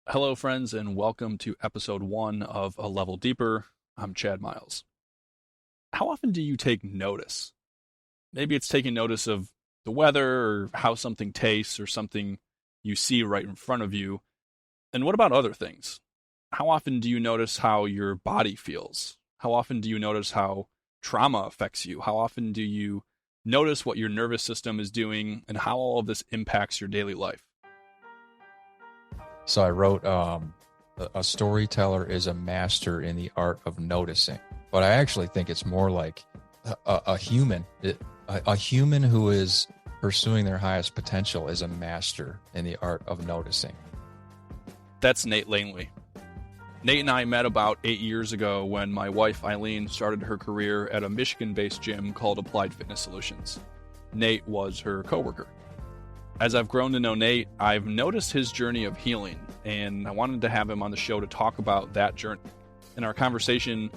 Hello, friends, and welcome to episode one of A Level Deeper. I'm Chad Miles. How often do you take notice? Maybe it's taking notice of the weather or how something tastes or something you see right in front of you. And what about other things? How often do you notice how your body feels? How often do you notice how trauma affects you? How often do you notice what your nervous system is doing and how all of this impacts your daily life? So I wrote, a storyteller is a master in the art of noticing. But I actually think it's more like a human. A human who is pursuing their highest potential is a master in the art of noticing. That's Nate Langley. Nate and I met about 8 years ago when my wife Eileen started her career at a Michigan-based gym called Applied Fitness Solutions. Nate was her coworker. As I've grown to know Nate, I've noticed his journey of healing, and I wanted to have him on the show to talk about that journey. In our conversation,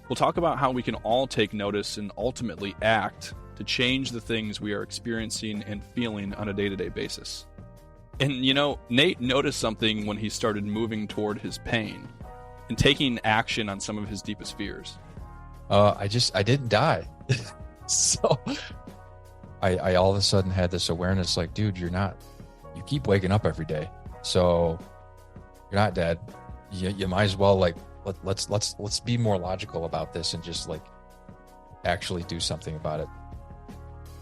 we'll talk about how we can all take notice and ultimately act to change the things we are experiencing and feeling on a day-to-day basis. And Nate noticed something when he started moving toward his pain and taking action on some of his deepest fears. I didn't die. So I all of a sudden had this awareness like, dude, you keep waking up every day. So you're not dead. You might as well let's be more logical about this and just actually do something about it.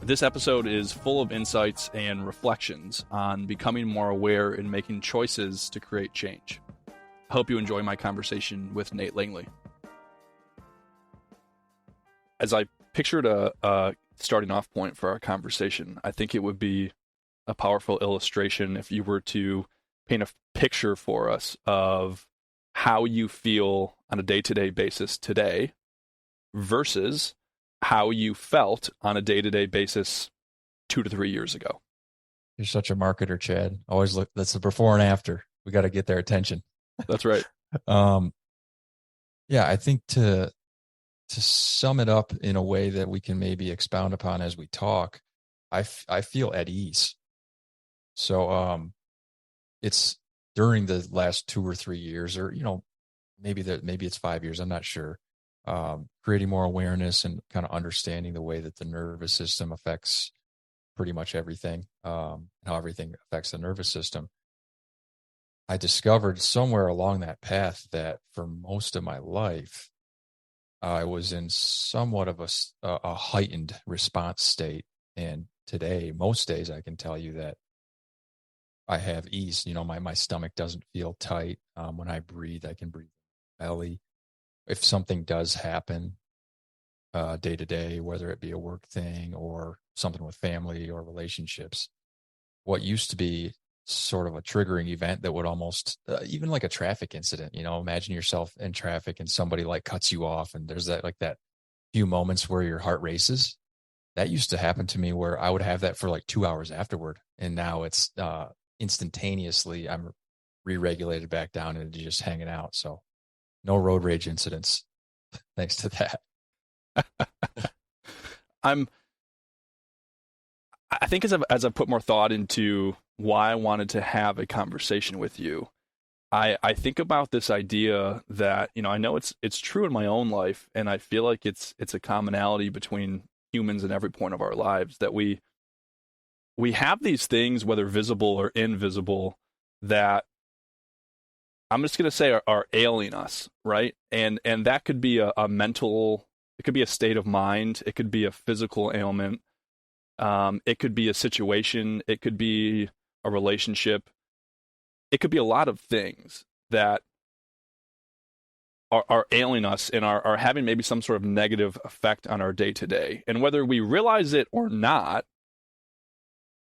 This episode is full of insights and reflections on becoming more aware and making choices to create change. I hope you enjoy my conversation with Nate Langley. As I pictured a starting off point for our conversation, I think it would be a powerful illustration if you were to paint a picture for us of how you feel on a day-to-day basis today versus how you felt on a day-to-day basis 2 to 3 years ago. You're such a marketer, Chad. Always look, that's the before and after. We got to get their attention. That's right. Yeah, I think to sum it up in a way that we can maybe expound upon as we talk, I feel at ease. So it's during the last 2 or 3 years, or maybe it's 5 years, I'm not sure. Creating more awareness and kind of understanding the way that the nervous system affects pretty much everything, and how everything affects the nervous system. I discovered somewhere along that path that for most of my life, I was in somewhat of a heightened response state. And today, most days, I can tell you that I have ease. My stomach doesn't feel tight. When I breathe, I can breathe belly. If something does happen day to day, whether it be a work thing or something with family or relationships, what used to be sort of a triggering event that would almost even like a traffic incident, imagine yourself in traffic and somebody cuts you off and there's that few moments where your heart races. That used to happen to me where I would have that for 2 hours afterward. And now it's instantaneously I'm re-regulated back down and just hanging out. So no road rage incidents thanks to that. I think as I've put more thought into why I wanted to have a conversation with you, I think about this idea that, I know it's true in my own life, and I feel like it's a commonality between humans in every point of our lives, that we have these things, whether visible or invisible, that I'm just going to say are ailing us, right? And that could be a mental, it could be a state of mind, it could be a physical ailment. It could be a situation. It could be a relationship. It could be a lot of things that are ailing us and are having maybe some sort of negative effect on our day to day. And whether we realize it or not,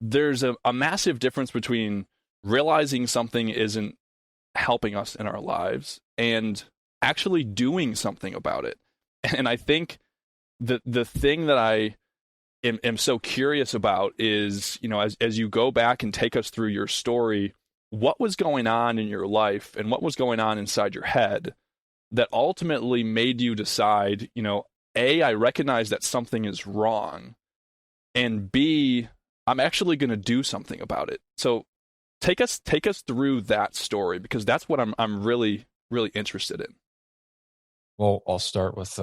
there's a massive difference between realizing something isn't helping us in our lives and actually doing something about it. And I think the thing that I am so curious about is, as you go back and take us through your story, what was going on in your life and what was going on inside your head that ultimately made you decide, A, I recognize that something is wrong, and B, I'm actually going to do something about it. So take us through that story, because that's what I'm really really interested in. Well, I'll start with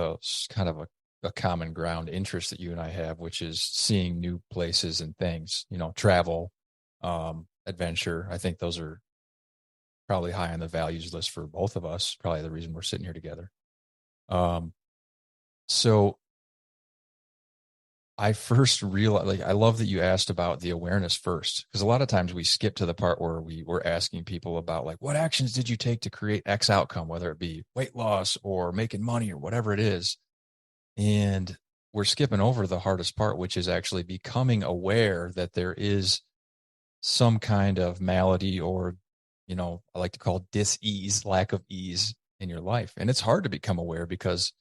kind of a common ground interest that you and I have, which is seeing new places and things, travel, adventure. I think those are probably high on the values list for both of us, probably the reason we're sitting here together. So I first realized, like, I love that you asked about the awareness first, because a lot of times we skip to the part where we were asking people about, like, what actions did you take to create X outcome, whether it be weight loss or making money or whatever it is. And we're skipping over the hardest part, which is actually becoming aware that there is some kind of malady or, I like to call dis-ease, lack of ease in your life. And it's hard to become aware because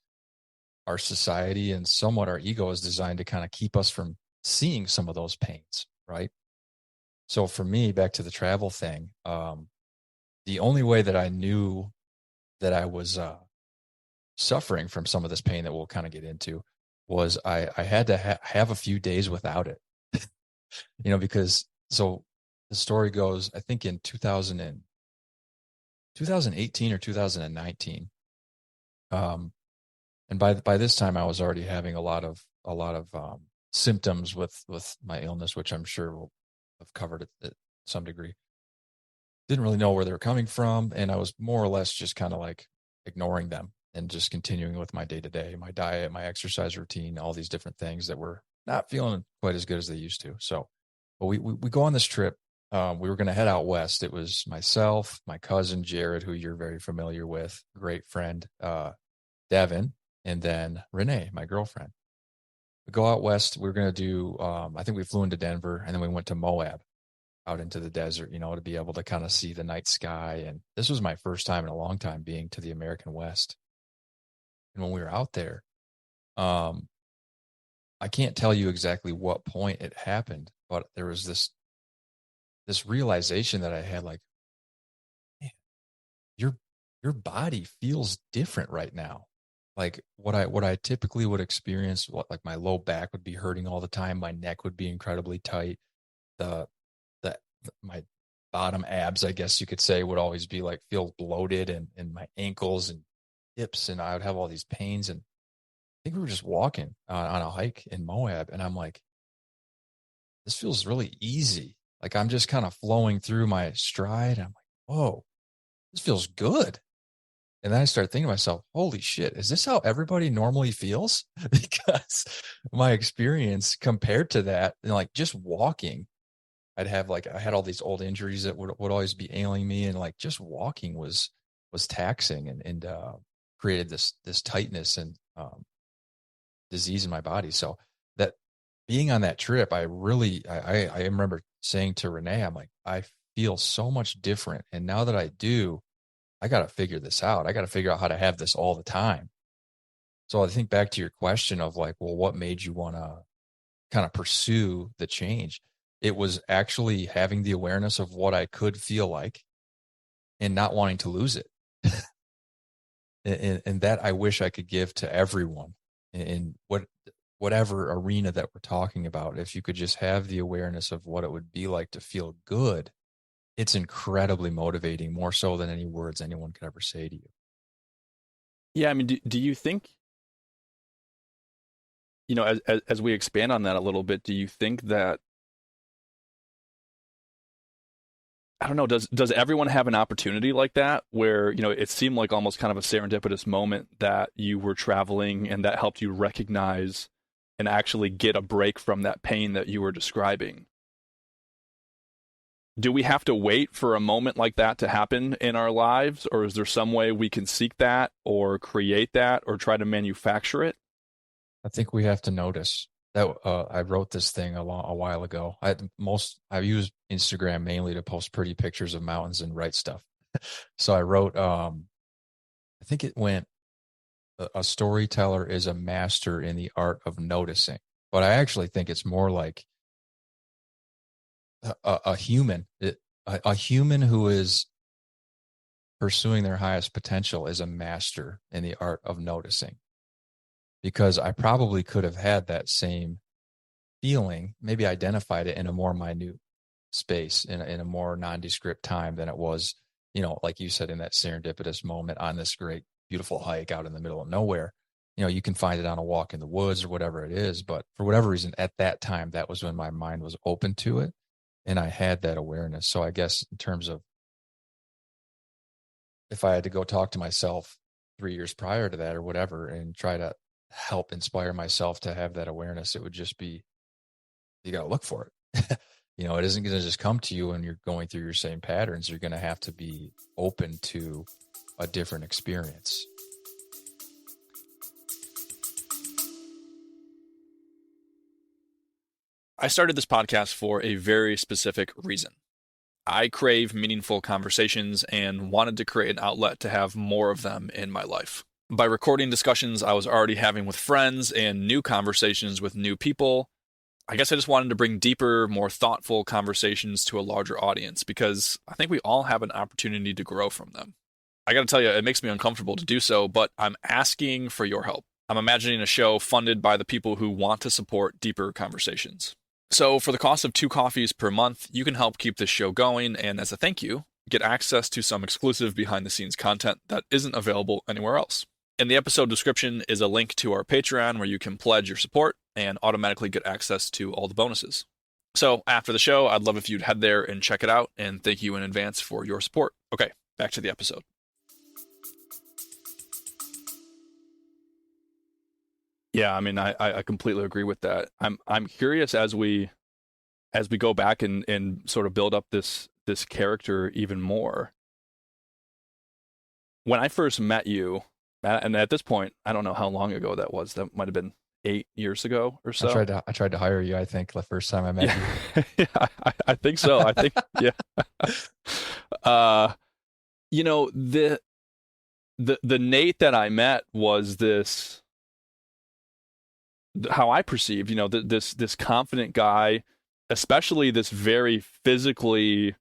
our society and somewhat our ego is designed to kind of keep us from seeing some of those pains, right? So for me, back to the travel thing, the only way that I knew that I was suffering from some of this pain that we'll kind of get into was I had to have a few days without it, because so the story goes, I think in 2018 or 2019, and by this time I was already having a lot of symptoms with my illness, which I'm sure we'll have covered at some degree. Didn't really know where they were coming from, and I was more or less just kind of like ignoring them and just continuing with my day-to-day, my diet, my exercise routine, all these different things that were not feeling quite as good as they used to. So, but we go on this trip. We were going to head out west. It was myself, my cousin Jared, who you're very familiar with, great friend, Devin, and then Renee, my girlfriend. We go out west. We were going to do, I think we flew into Denver, and then we went to Moab, out into the desert, to be able to kind of see the night sky. And this was my first time in a long time being to the American West. And when we were out there, I can't tell you exactly what point it happened, but there was this realization that I had, like, man, your body feels different right now. Like what I typically would experience, like my low back would be hurting all the time, my neck would be incredibly tight, the my bottom abs, I guess you could say, would always be like feel bloated, and my ankles and hips, and I would have all these pains. And I think we were just walking on a hike in Moab, and I'm like, this feels really easy. Like I'm just kind of flowing through my stride. I'm like, whoa, this feels good. And then I started thinking to myself, holy shit, is this how everybody normally feels? Because my experience compared to that, like just walking, I had all these old injuries that would always be ailing me. And like just walking was taxing and created this tightness and disease in my body. So that being on that trip, I remember saying to Renee, I'm like, I feel so much different. And now that I do, I got to figure this out. I got to figure out how to have this all the time. So I think back to your question of like, well, what made you want to kind of pursue the change? It was actually having the awareness of what I could feel like and not wanting to lose it. and that I wish I could give to everyone in whatever arena that we're talking about. If you could just have the awareness of what it would be like to feel good, it's incredibly motivating, more so than any words anyone could ever say to you. Yeah, I mean, do you think, as we expand on that a little bit, do you think that, I don't know, does everyone have an opportunity like that where, it seemed like almost kind of a serendipitous moment that you were traveling and that helped you recognize and actually get a break from that pain that you were describing? Do we have to wait for a moment like that to happen in our lives, or is there some way we can seek that or create that or try to manufacture it? I think we have to notice that. I wrote this thing a while ago. I use Instagram mainly to post pretty pictures of mountains and write stuff. So I wrote, I think it went, a storyteller is a master in the art of noticing. But I actually think it's more like a human. A human who is pursuing their highest potential is a master in the art of noticing. Because I probably could have had that same feeling, maybe identified it in a more minute space in a more nondescript time than it was, like you said, in that serendipitous moment on this great, beautiful hike out in the middle of nowhere. You can find it on a walk in the woods or whatever it is. But for whatever reason, at that time, that was when my mind was open to it. And I had that awareness. So I guess in terms of if I had to go talk to myself 3 years prior to that or whatever, and try to help inspire myself to have that awareness, it would just be, you got to look for it. It isn't going to just come to you when you're going through your same patterns. You're going to have to be open to a different experience. I started this podcast for a very specific reason. I crave meaningful conversations and wanted to create an outlet to have more of them in my life. By recording discussions I was already having with friends and new conversations with new people, I guess I just wanted to bring deeper, more thoughtful conversations to a larger audience because I think we all have an opportunity to grow from them. I gotta tell you, it makes me uncomfortable to do so, but I'm asking for your help. I'm imagining a show funded by the people who want to support deeper conversations. So for the cost of 2 coffees per month, you can help keep this show going, and as a thank you, get access to some exclusive behind-the-scenes content that isn't available anywhere else. In the episode description is a link to our Patreon where you can pledge your support and automatically get access to all the bonuses. So after the show, I'd love if you'd head there and check it out, and thank you in advance for your support. Okay, back to the episode. Yeah, I mean, I completely agree with that. I'm curious as we go back and sort of build up this character even more. When I first met you, and at this point, I don't know how long ago that was. That might have been 8 years ago or so. I tried to hire you, I think, the first time I met you. Yeah, I think so. I think, yeah. The Nate that I met was this, how I perceived, this confident guy, especially this very physically,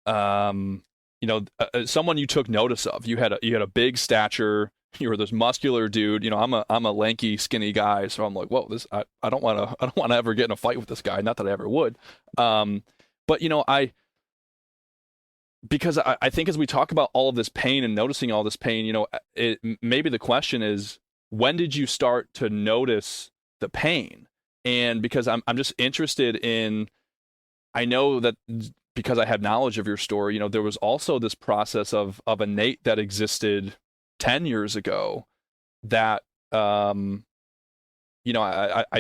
someone you took notice of. You had a big stature. You were this muscular dude. I'm a lanky, skinny guy, so I'm like, whoa, I don't want to ever get in a fight with this guy. Not that I ever would. But because I think as we talk about all of this pain and noticing all this pain, maybe the question is, when did you start to notice the pain? And because I'm just interested in, I know that because I have knowledge of your story, there was also this process of a Nate that existed 10 years ago that, I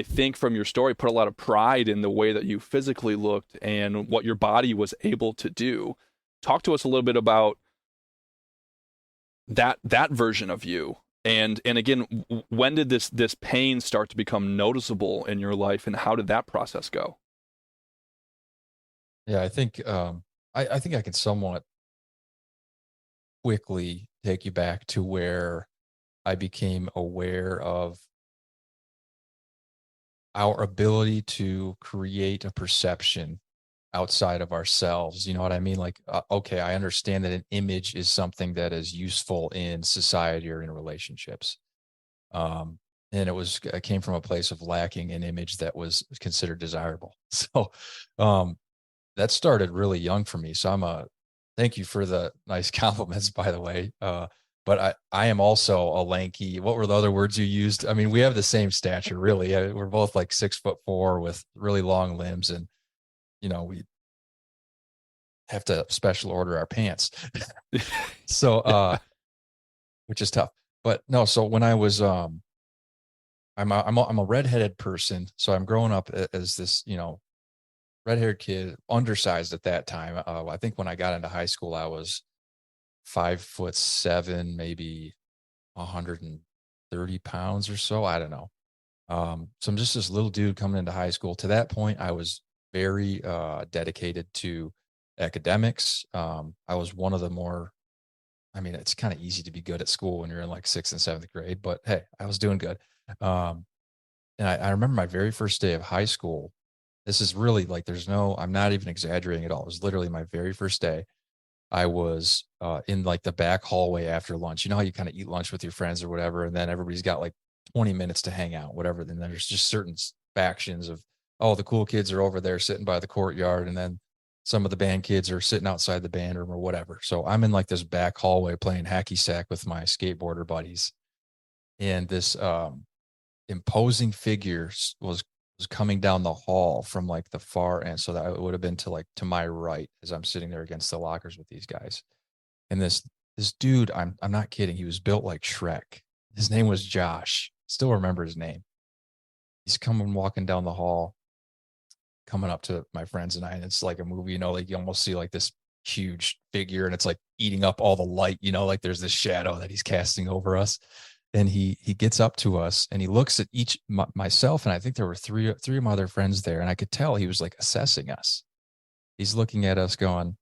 think from your story put a lot of pride in the way that you physically looked and what your body was able to do. Talk to us a little bit about that version of you. And again, when did this pain start to become noticeable in your life, and how did that process go? Yeah, I think I think I can somewhat quickly take you back to where I became aware of our ability to create a perception outside of ourselves. You know what I mean? Like, okay, I understand that an image is something that is useful in society or in relationships. And it came from a place of lacking an image that was considered desirable. So, that started really young for me. So thank you for the nice compliments, by the way. But I am also a lanky, what were the other words you used? I mean, we have the same stature, really. We're both like 6'4" with really long limbs, and we have to special order our pants. So, which is tough. But no, so when I was, I'm a redheaded person. So I'm growing up as this, red-haired kid, undersized at that time. I think when I got into high school, I was 5'7", maybe 130 pounds or so. I don't know. So I'm just this little dude coming into high school. To that point, I was very dedicated to academics. I was one of the more, I mean, it's kind of easy to be good at school when you're in like 6th and 7th grade, but hey, I was doing good. And I remember my very first day of high school. This is really like, I'm not even exaggerating at all. It was literally my very first day. I was in like the back hallway after lunch. You know how you kind of eat lunch with your friends or whatever, and then everybody's got like 20 minutes to hang out, whatever. Then there's just certain factions of, oh, the cool kids are over there sitting by the courtyard, and then some of the band kids are sitting outside the band room or whatever. So I'm in like this back hallway playing hacky sack with my skateboarder buddies. And this imposing figure was coming down the hall from like the far end. So that it would have been to my right as I'm sitting there against the lockers with these guys. And this dude, I'm not kidding, he was built like Shrek. His name was Josh. Still remember his name. He's coming walking down the hall, coming up to my friends and I, and it's like a movie, like you almost see like this huge figure and it's like eating up all the light, like there's this shadow that he's casting over us. And he gets up to us and he looks at myself, and I think there were three of my other friends there, and I could tell he was like assessing us. He's looking at us going,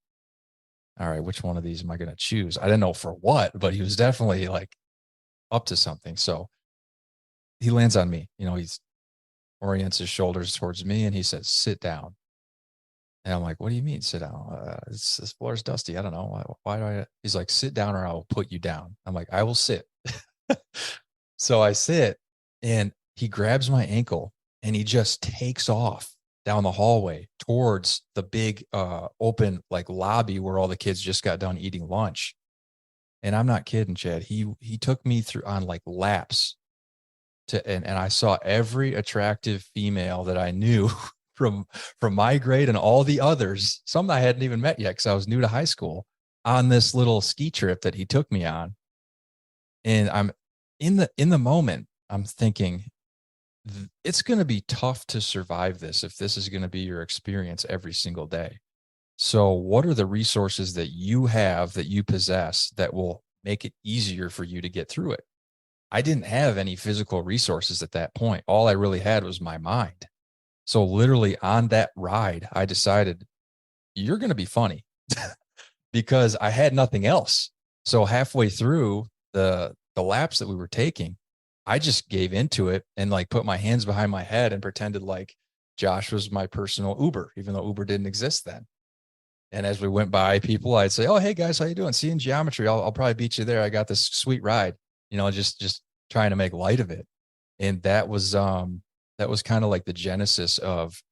all right, which one of these am I going to choose? I didn't know for what, but he was definitely like up to something. So he lands on me, he's orients his shoulders towards me and he says, sit down. And I'm like, what do you mean sit down? This floor is dusty. I don't know. Why do I? He's like, sit down or I will put you down. I'm like, I will sit. So I sit and he grabs my ankle and he just takes off down the hallway towards the big open like lobby where all the kids just got done eating lunch. And I'm not kidding, Chad. He took me through on like laps and I saw every attractive female that I knew from my grade and all the others, some I hadn't even met yet because I was new to high school, on this little ski trip that he took me on. And I'm in the moment, I'm thinking, it's going to be tough to survive this if this is going to be your experience every single day. So what are the resources that you have, that you possess, that will make it easier for you to get through it? I didn't have any physical resources at that point. All I really had was my mind. So literally on that ride, I decided, you're going to be funny because I had nothing else. So halfway through the laps that we were taking, I just gave into it and like put my hands behind my head and pretended like Josh was my personal Uber, even though Uber didn't exist then. And as we went by people, I'd say, oh, hey guys, how you doing? See you in geometry. I'll probably beat you there. I got this sweet ride, just trying to make light of it. And that was kind of like the genesis of,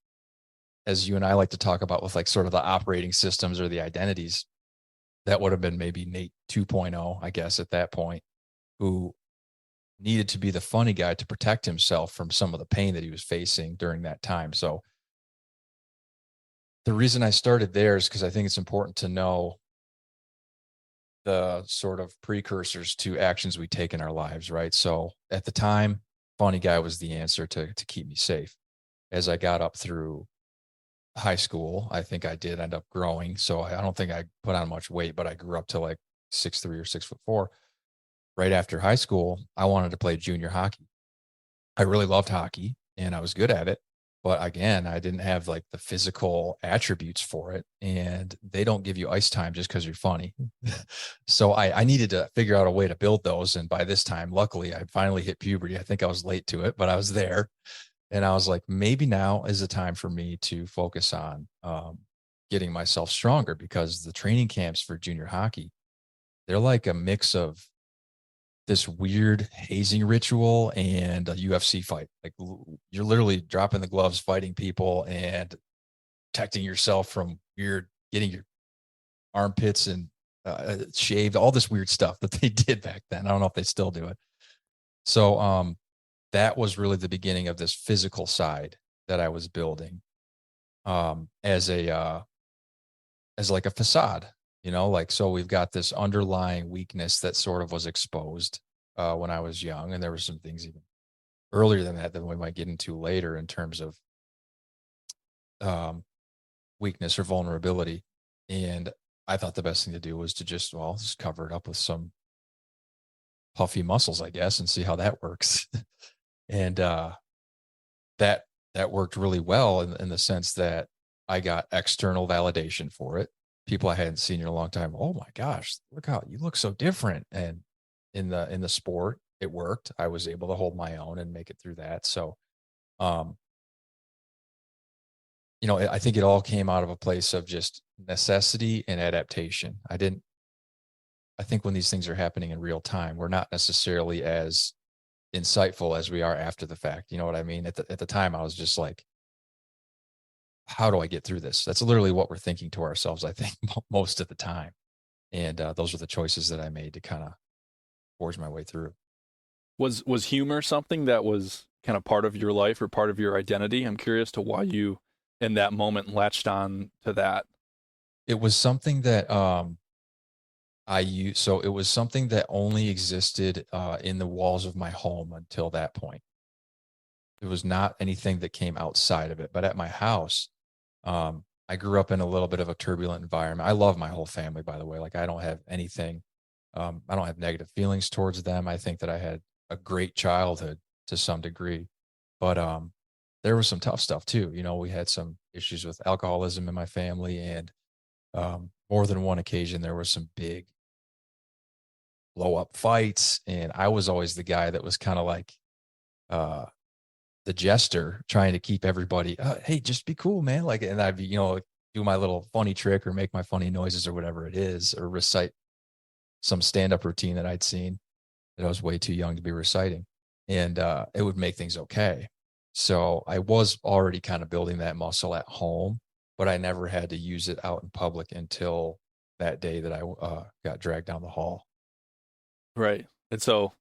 as you and I like to talk about with like sort of the operating systems or the identities, that would have been maybe Nate 2.0, I guess, at that point, who needed to be the funny guy to protect himself from some of the pain that he was facing during that time. So the reason I started there is because I think it's important to know the sort of precursors to actions we take in our lives, right? So at the time, funny guy was the answer to keep me safe. As I got up through high school, I think I did end up growing. So I don't think I put on much weight, but I grew up to like 6'3" or 6'4". Right after high school, I wanted to play junior hockey. I really loved hockey and I was good at it. But again, I didn't have like the physical attributes for it. And they don't give you ice time just because you're funny. So I needed to figure out a way to build those. And by this time, luckily, I finally hit puberty. I think I was late to it, but I was there. And I was like, maybe now is the time for me to focus on getting myself stronger, because the training camps for junior hockey, they're like a mix of this weird hazing ritual and a UFC fight. Like you're literally dropping the gloves, fighting people and protecting yourself from getting your armpits and shaved, all this weird stuff that they did back then. I don't know if they still do it. So that was really the beginning of this physical side that I was building as like a facade. So we've got this underlying weakness that sort of was exposed when I was young. And there were some things even earlier than that we might get into later in terms of weakness or vulnerability. And I thought the best thing to do was to just cover it up with some puffy muscles, I guess, and see how that works. And that worked really well in the sense that I got external validation for it. People I hadn't seen in a long time. Oh my gosh, look how you look so different. And in the sport, it worked. I was able to hold my own and make it through that. So, I think it all came out of a place of just necessity and adaptation. I think when these things are happening in real time, we're not necessarily as insightful as we are after the fact. You know what I mean? At the time, I was just like, how do I get through this? That's literally what we're thinking to ourselves, I think, most of the time. And those are the choices that I made to kind of forge my way through. Was humor something that was kind of part of your life or part of your identity? I'm curious to why you, in that moment, latched on to that. It was something that I used. So it was something that only existed in the walls of my home until that point. It was not anything that came outside of it. But at my house, I grew up in a little bit of a turbulent environment. I love my whole family, by the way. Like I don't have anything. I don't have negative feelings towards them. I think that I had a great childhood to some degree, but there was some tough stuff too. You know, we had some issues with alcoholism in my family, and more than one occasion there was some big blow up fights. And I was always the guy that was kind of like uh, the jester, trying to keep everybody, hey, just be cool, man. Like, and I'd be, do my little funny trick or make my funny noises or whatever it is, or recite some stand up routine that I'd seen that I was way too young to be reciting. And it would make things okay. So I was already kind of building that muscle at home, but I never had to use it out in public until that day that I got dragged down the hall. Right. And so,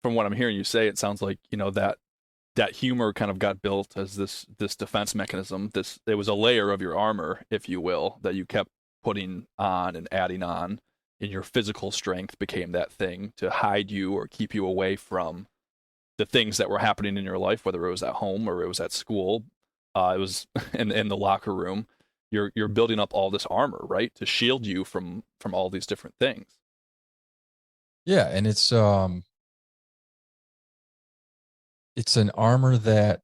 from what I'm hearing you say, it sounds like that humor kind of got built as this defense mechanism. This it was a layer of your armor, if you will, that you kept putting on and adding on, and your physical strength became that thing to hide you or keep you away from the things that were happening in your life, whether it was at home or it was at school, it was in the locker room. You're building up all this armor, right, to shield you from all these different things. Yeah, and it's an armor that,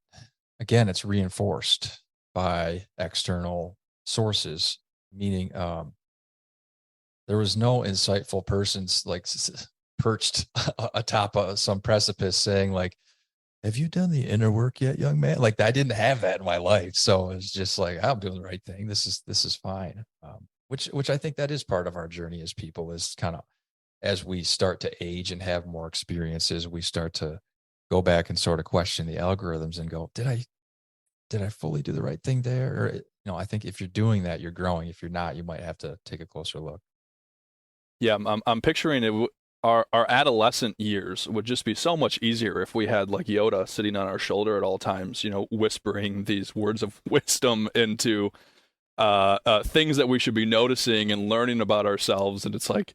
again, it's reinforced by external sources, meaning there was no insightful persons like perched atop some precipice saying like, have you done the inner work yet, young man? Like I didn't have that in my life. So it's just like, I'm doing the right thing. This is fine. Which I think that is part of our journey as people, is kind of, as we start to age and have more experiences, we start to go back and sort of question the algorithms and go, did I fully do the right thing there? Or, I think if you're doing that, you're growing. If you're not, you might have to take a closer look. Yeah, I'm picturing it. Our adolescent years would just be so much easier if we had like Yoda sitting on our shoulder at all times, whispering these words of wisdom into things that we should be noticing and learning about ourselves. And it's like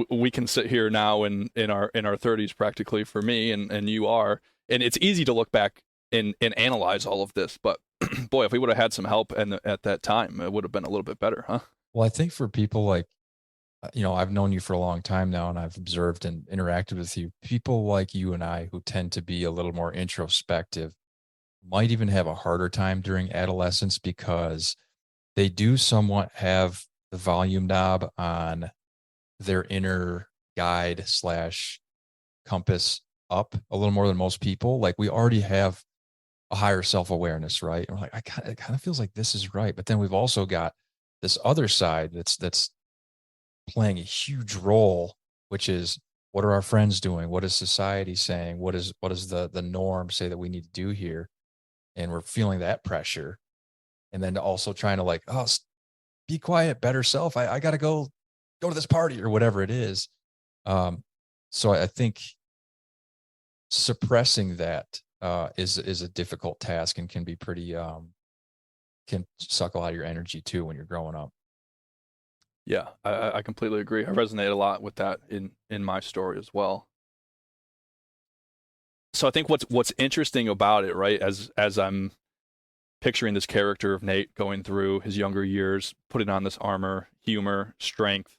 we can sit here now in our 30s, practically for me, and you are, and it's easy to look back and analyze all of this. But boy, if we would have had some help at that time, it would have been a little bit better, huh? Well, I think for people like, I've known you for a long time now, and I've observed and interacted with you. People like you and I, who tend to be a little more introspective, might even have a harder time during adolescence because they do somewhat have the volume knob on their inner guide slash compass up a little more than most people. Like we already have a higher self-awareness, right? And we're like, it kind of feels like this is right. But then we've also got this other side that's playing a huge role, which is, what are our friends doing? What is society saying? What is the norm say that we need to do here? And we're feeling that pressure. And then also trying to like, oh, be quiet, better self. I got to go to this party or whatever it is. So I think suppressing that is a difficult task, and can be pretty can suck a lot of your energy too when you're growing up. Yeah, I completely agree. I resonate a lot with that in my story as well. So I think what's interesting about it, right, as I'm picturing this character of Nate going through his younger years, putting on this armor, humor, strength,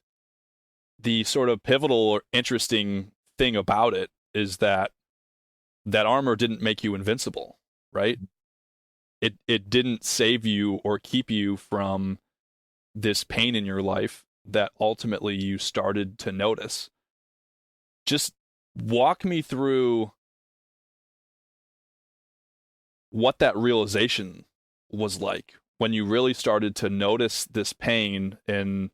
the sort of pivotal or interesting thing about it is that armor didn't make you invincible, right? It didn't save you or keep you from this pain in your life that ultimately you started to notice. Just walk me through what that realization was like when you really started to notice this pain, and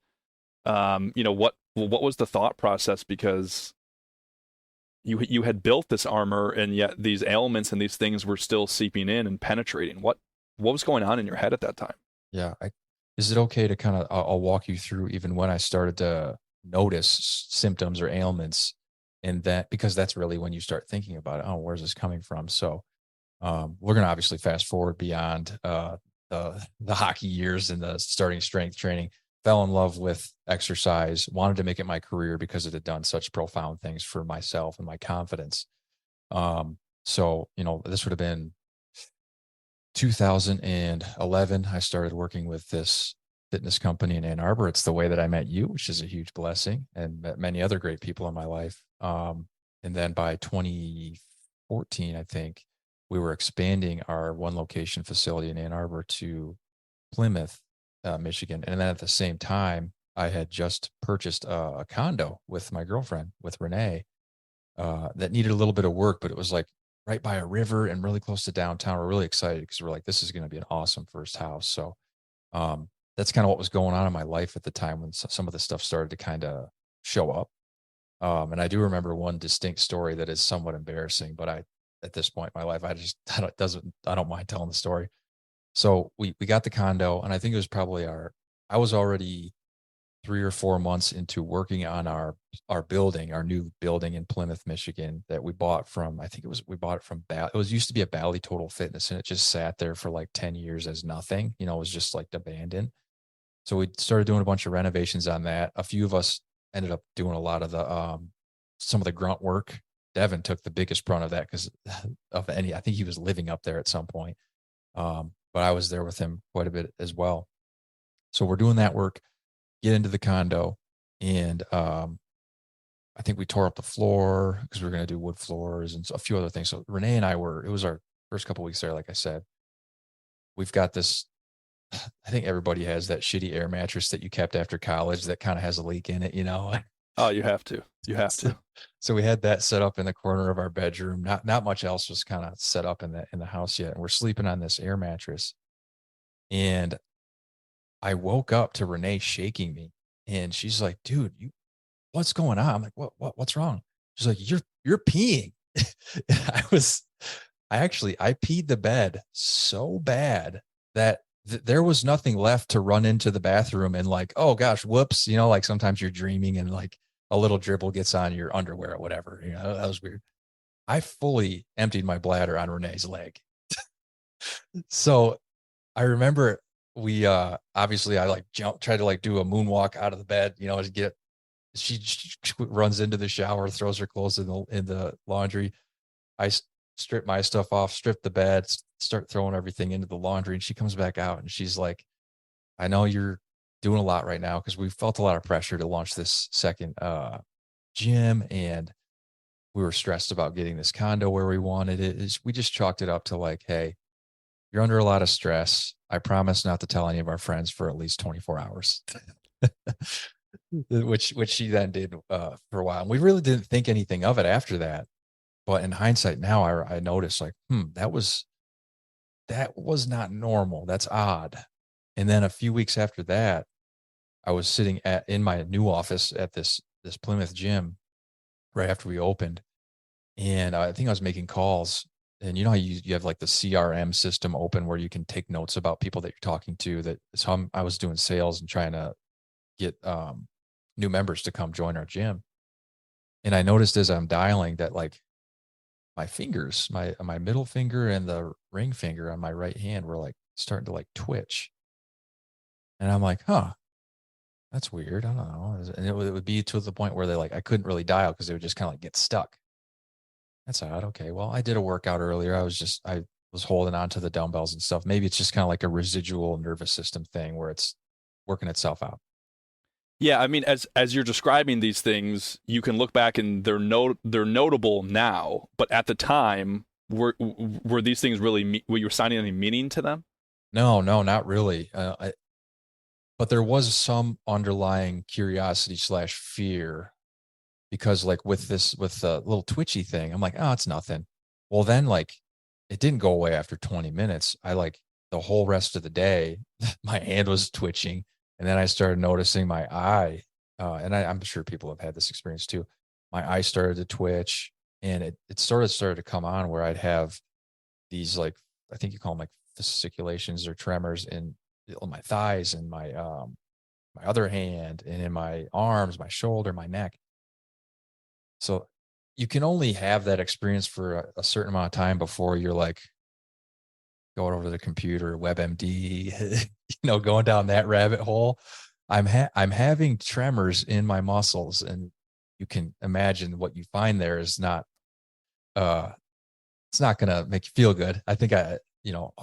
what was the thought process, because you had built this armor and yet these ailments and these things were still seeping in and penetrating. What was going on in your head at that time? Yeah. Is it okay to kind of, I'll walk you through even when I started to notice symptoms or ailments, and that, because that's really when you start thinking about it. Oh, where's this coming from? So, we're going to obviously fast forward beyond, the hockey years and the starting strength training. Fell in love with exercise, wanted to make it my career because it had done such profound things for myself and my confidence. Um, so, this would have been 2011. I started working with this fitness company in Ann Arbor. It's the way that I met you, which is a huge blessing, and met many other great people in my life. And then by 2014, I think we were expanding our one location facility in Ann Arbor to Plymouth, Michigan. And then at the same time, I had just purchased a condo with my girlfriend, with Renee, that needed a little bit of work, but it was like right by a river and really close to downtown. We're really excited because we're like, this is going to be an awesome first house. So, that's kind of what was going on in my life at the time when some of the stuff started to kind of show up. And I do remember one distinct story that is somewhat embarrassing, but at this point in my life, I don't mind telling the story. So we got the condo, and I think it was probably I was already 3 or 4 months into working on our building, our new building in Plymouth, Michigan, that we bought from, I think we bought it from it was used to be a Bally Total Fitness, and it just sat there for like 10 years as nothing. It was just like abandoned. So we started doing a bunch of renovations on that. A few of us ended up doing a lot of the some of the grunt work. Devin took the biggest brunt of that because of any, I think he was living up there at some point. But I was there with him quite a bit as well. So we're doing that work, get into the condo, and I think we tore up the floor because we were going to do wood floors and a few other things. So Renee and it was our first couple of weeks there. Like I said, we've got this, I think everybody has that shitty air mattress that you kept after college that kind of has a leak in it. Oh, you have to. You have So, to. so we had that set up in the corner of our bedroom. Not much else was kind of set up in the house yet. And we're sleeping on this air mattress. And I woke up to Renee shaking me, and she's like, dude, what's going on? I'm like, what's wrong? She's like, you're peeing. I peed the bed so bad that there was nothing left to run into the bathroom and like, oh gosh, whoops. Like sometimes you're dreaming and like a little dribble gets on your underwear or whatever. That was weird. I fully emptied my bladder on Renee's leg. So I remember we obviously I like tried to like do a moonwalk out of the bed, to get, she runs into the shower, throws her clothes in the laundry. I strip my stuff off, strip the bed, start throwing everything into the laundry, and she comes back out and she's like, I know you're doing a lot right now because we felt a lot of pressure to launch this second gym, and we were stressed about getting this condo where we wanted it. We just chalked it up to like, hey, you're under a lot of stress. I promise not to tell any of our friends for at least 24 hours. which she then did for a while. And we really didn't think anything of it after that. But in hindsight now, I noticed like, that was not normal. That's odd. And then a few weeks after that, I was sitting in my new office at this Plymouth gym right after we opened, and I think I was making calls. And how you have like the CRM system open where you can take notes about people that you're talking to. So I was doing sales and trying to get new members to come join our gym. And I noticed as I'm dialing that like my fingers, my middle finger and the ring finger on my right hand were like starting to like twitch. And I'm like, huh, that's weird. I don't know. And it would be to the point where I couldn't really dial because they would just kind of like get stuck. That's odd. Okay. Well, I did a workout earlier. I was holding on to the dumbbells and stuff. Maybe it's just kind of like a residual nervous system thing where it's working itself out. Yeah, I mean, as you're describing these things, you can look back and they're notable now, but at the time, were there things really were you assigning any meaning to them? No, not really. But there was some underlying curiosity / fear because like with the little twitchy thing, I'm like, oh, it's nothing. Well, then like it didn't go away after 20 minutes. I like the whole rest of the day, my hand was twitching. And then I started noticing my eye. And I'm sure people have had this experience too. My eye started to twitch, and it started to come on where I'd have these like, I think you call them like fasciculations or tremors on my thighs and my other hand and in my arms, my shoulder, my neck. So you can only have that experience for a certain amount of time before you're like going over to the computer, WebMD, going down that rabbit hole. I'm having tremors in my muscles, and you can imagine what you find there is not uh it's not going to make you feel good. I think oh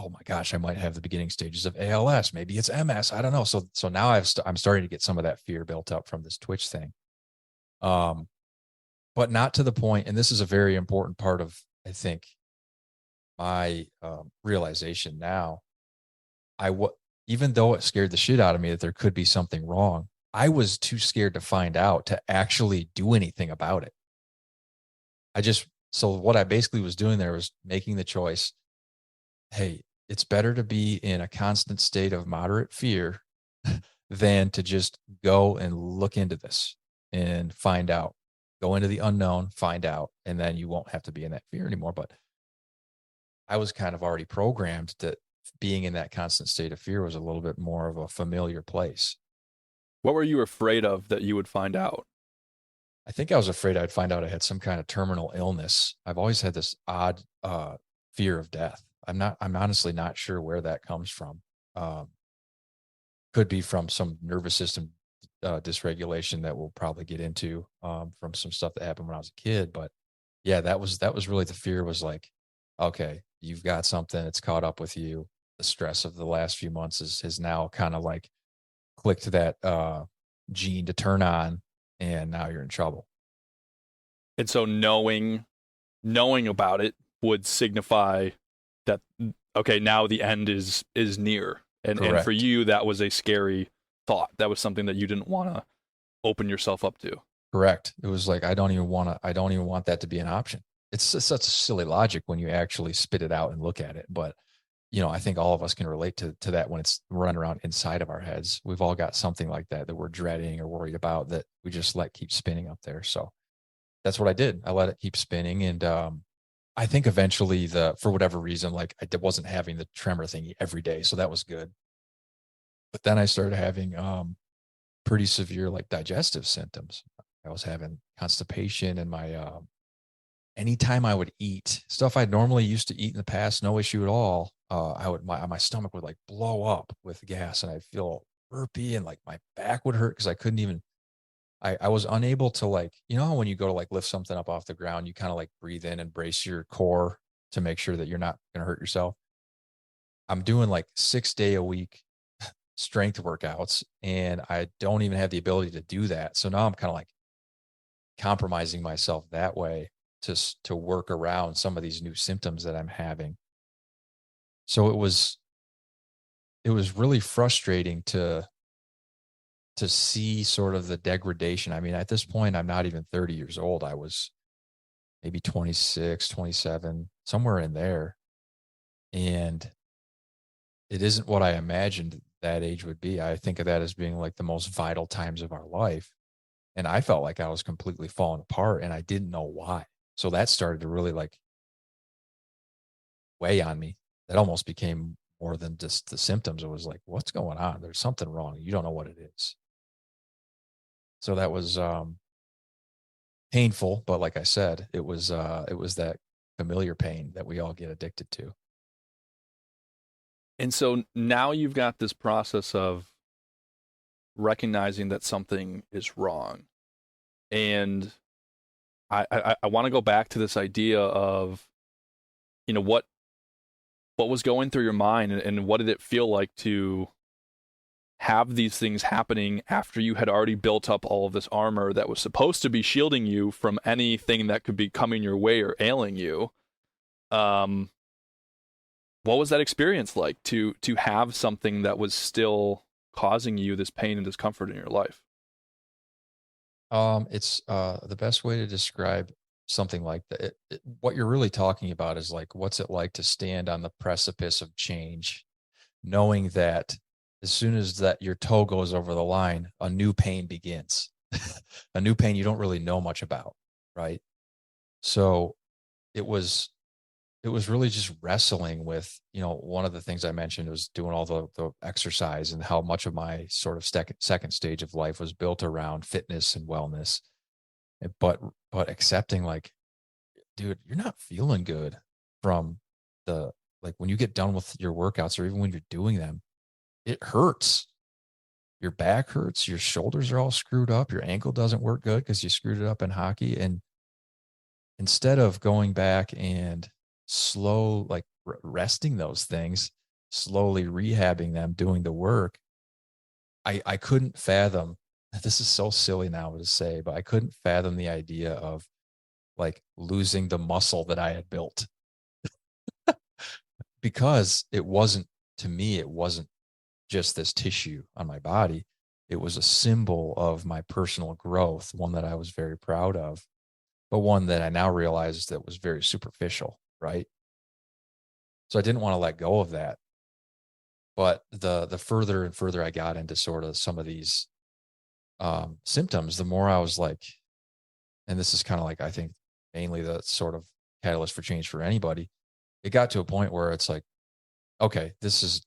my gosh, I might have the beginning stages of ALS. Maybe it's MS. I don't know. So now I'm starting to get some of that fear built up from this Twitch thing. But not to the point, and this is a very important part of, I think, my realization now. Even though it scared the shit out of me that there could be something wrong, I was too scared to find out to actually do anything about it. So what I basically was doing there was making the choice, hey, it's better to be in a constant state of moderate fear than to just go and look into this and find out. Go into the unknown, find out, and then you won't have to be in that fear anymore. But I was kind of already programmed that being in that constant state of fear was a little bit more of a familiar place. What were you afraid of that you would find out? I think I was afraid I'd find out I had some kind of terminal illness. I've always had this odd fear of death. I'm honestly not sure where that comes from. Could be from some nervous system dysregulation that we'll probably get into from some stuff that happened when I was a kid. But yeah, that was really the fear, was like, okay, you've got something, it's caught up with you. The stress of the last few months has now kind of like clicked that gene to turn on, and now you're in trouble. And so knowing about it would signify that, okay, now the end is near. And for you, that was a scary thought. That was something that you didn't want to open yourself up to. Correct. It was like, I don't even want that to be an option. It's such silly logic when you actually spit it out and look at it. But, I think all of us can relate to that when it's running around inside of our heads. We've all got something like that we're dreading or worried about that we just let keep spinning up there. So that's what I did. I let it keep spinning. And I think eventually for whatever reason, like I wasn't having the tremor thing every day. So that was good. But then I started having pretty severe like digestive symptoms. I was having constipation, and anytime I would eat stuff I'd normally used to eat in the past, no issue at all. My stomach would like blow up with gas, and I'd feel burpy, and like my back would hurt because I couldn't even, I was unable to, like, when you go to like lift something up off the ground, you kind of like breathe in and brace your core to make sure that you're not going to hurt yourself. I'm doing like 6-day a week strength workouts, and I don't even have the ability to do that. So now I'm kind of like compromising myself that way to work around some of these new symptoms that I'm having. So it was really frustrating to see sort of the degradation. I mean, at this point, I'm not even 30 years old. I was maybe 26, 27, somewhere in there. And it isn't what I imagined that age would be. I think of that as being like the most vital times of our life. And I felt like I was completely falling apart, and I didn't know why. So that started to really like weigh on me. That almost became more than just the symptoms. It was like, what's going on? There's something wrong. You don't know what it is. So that was painful, but like I said, it was that familiar pain that we all get addicted to. And so now you've got this process of recognizing that something is wrong. And I want to go back to this idea of, what was going through your mind, and what did it feel like to have these things happening after you had already built up all of this armor that was supposed to be shielding you from anything that could be coming your way or ailing you. What was that experience like to have something that was still causing you this pain and discomfort in your life? It's the best way to describe something like that. What you're really talking about is like, what's it like to stand on the precipice of change, knowing that as soon as that your toe goes over the line, a new pain begins, a new pain you don't really know much about, right? So it was it was really just wrestling with, one of the things I mentioned was doing all the exercise, and how much of my sort of second stage of life was built around fitness and wellness. But accepting, like, dude, you're not feeling good from the, like, when you get done with your workouts, or even when you're doing them, it hurts. Your back hurts, your shoulders are all screwed up, your ankle doesn't work good because you screwed it up in hockey. And instead of going back and resting those things, slowly rehabbing them, doing the work, I couldn't fathom, this is so silly now to say, but I couldn't fathom the idea of, like, losing the muscle that I had built, because it wasn't, to me, it wasn't just this tissue on my body. It was a symbol of my personal growth, one that I was very proud of, but one that I now realize that was very superficial, right? So I didn't want to let go of that. But the further and further I got into sort of some of these symptoms, the more I was like, and this is kind of like, I think, mainly the sort of catalyst for change for anybody. It got to a point where it's like, okay, this is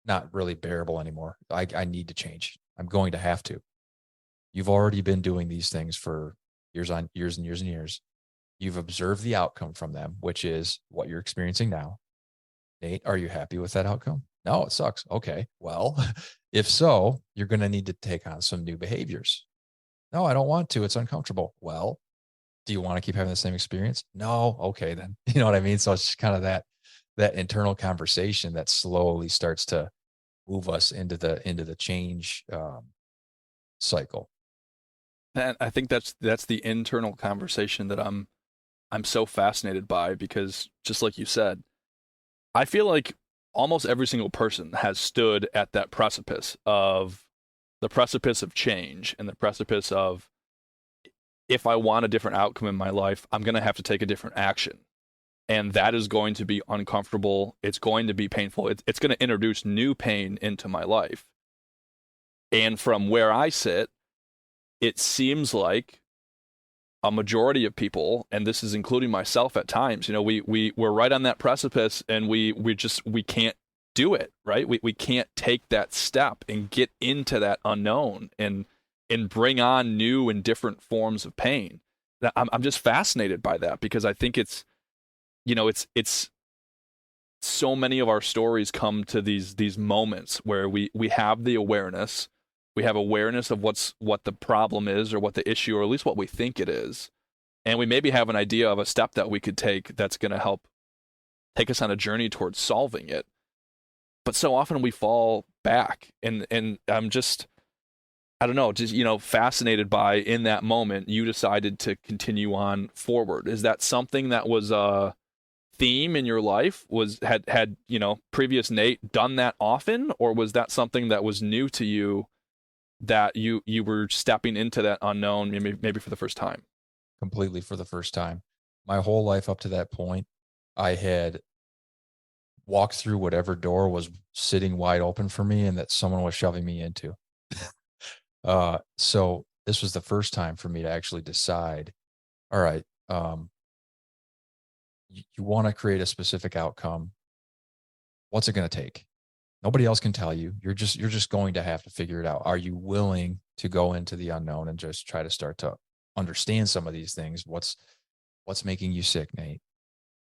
not really bearable anymore. I need to change. I'm going to have to. You've already been doing these things for years on years and years and years. You've observed the outcome from them, which is what you're experiencing now. Nate, are you happy with that outcome? No, it sucks. Okay. Well, if so, you're going to need to take on some new behaviors. No, I don't want to. It's uncomfortable. Well, do you want to keep having the same experience? No. Okay, then. You know what I mean? So it's just kind of that internal conversation that slowly starts to move us into the change cycle. And I think that's the internal conversation that I'm so fascinated by, because just like you said, I feel like almost every single person has stood at that precipice of the precipice of change, and the precipice of, if I want a different outcome in my life, I'm going to have to take a different action. And that is going to be uncomfortable. It's going to be painful. It's going to introduce new pain into my life. And from where I sit, it seems like a majority of people, and this is including myself at times, we're right on that precipice, and we can't do it, right? We can't take that step and get into that unknown and bring on new and different forms of pain. I'm just fascinated by that, because I think it's so many of our stories come to these moments where we have the awareness. We have awareness of what the problem is, or what the issue, or at least what we think it is. And we maybe have an idea of a step that we could take that's going to help take us on a journey towards solving it. But so often we fall back, and I'm just, I don't know, just, fascinated by, in that moment, you decided to continue on forward. Is that something that was a theme in your life? Had previous Nate done that often, or was that something that was new to you, that you were stepping into that unknown, maybe for the first time? Completely for the first time. My whole life up to that point, I had walked through whatever door was sitting wide open for me and that someone was shoving me into. So this was the first time for me to actually decide, all right, you want to create a specific outcome. What's it going to take? Nobody else can tell you. You're just going to have to figure it out. Are you willing to go into the unknown and just try to start to understand some of these things? What's making you sick, Nate?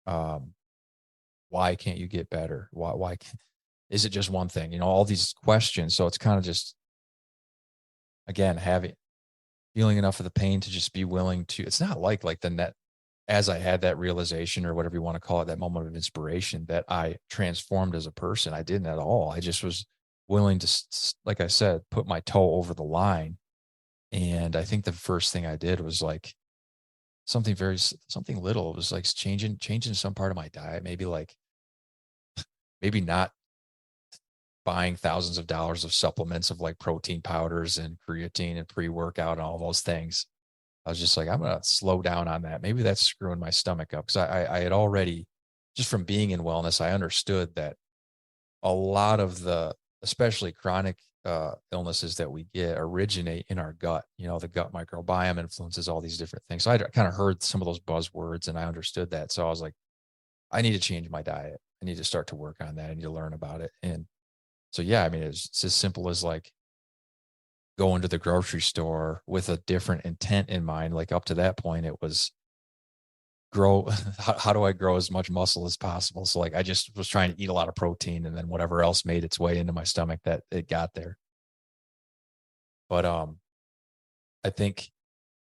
Why can't you get better? Why is it just one thing? All these questions. So it's kind of just, again, feeling enough of the pain to just be willing to, it's not like the net, as I had that realization, or whatever you want to call it, that moment of inspiration, that I transformed as a person. I didn't at all. I just was willing to, like I said, put my toe over the line. And I think the first thing I did was like something little. It was like changing some part of my diet. Maybe not buying thousands of dollars of supplements of like protein powders and creatine and pre-workout and all those things. I was just like, I'm going to slow down on that. Maybe that's screwing my stomach up, because I had already, just from being in wellness, I understood that a lot of the, especially chronic illnesses that we get, originate in our gut. The gut microbiome influences all these different things. So I kind of heard some of those buzzwords, and I understood that. So I was like, I need to change my diet. I need to start to work on that. I need to learn about it. And so, yeah, I mean, it's as simple as like going to the grocery store with a different intent in mind. Like up to that point, it was grow. How do I grow as much muscle as possible? So like, I just was trying to eat a lot of protein, and then whatever else made its way into my stomach, that it got there. But I think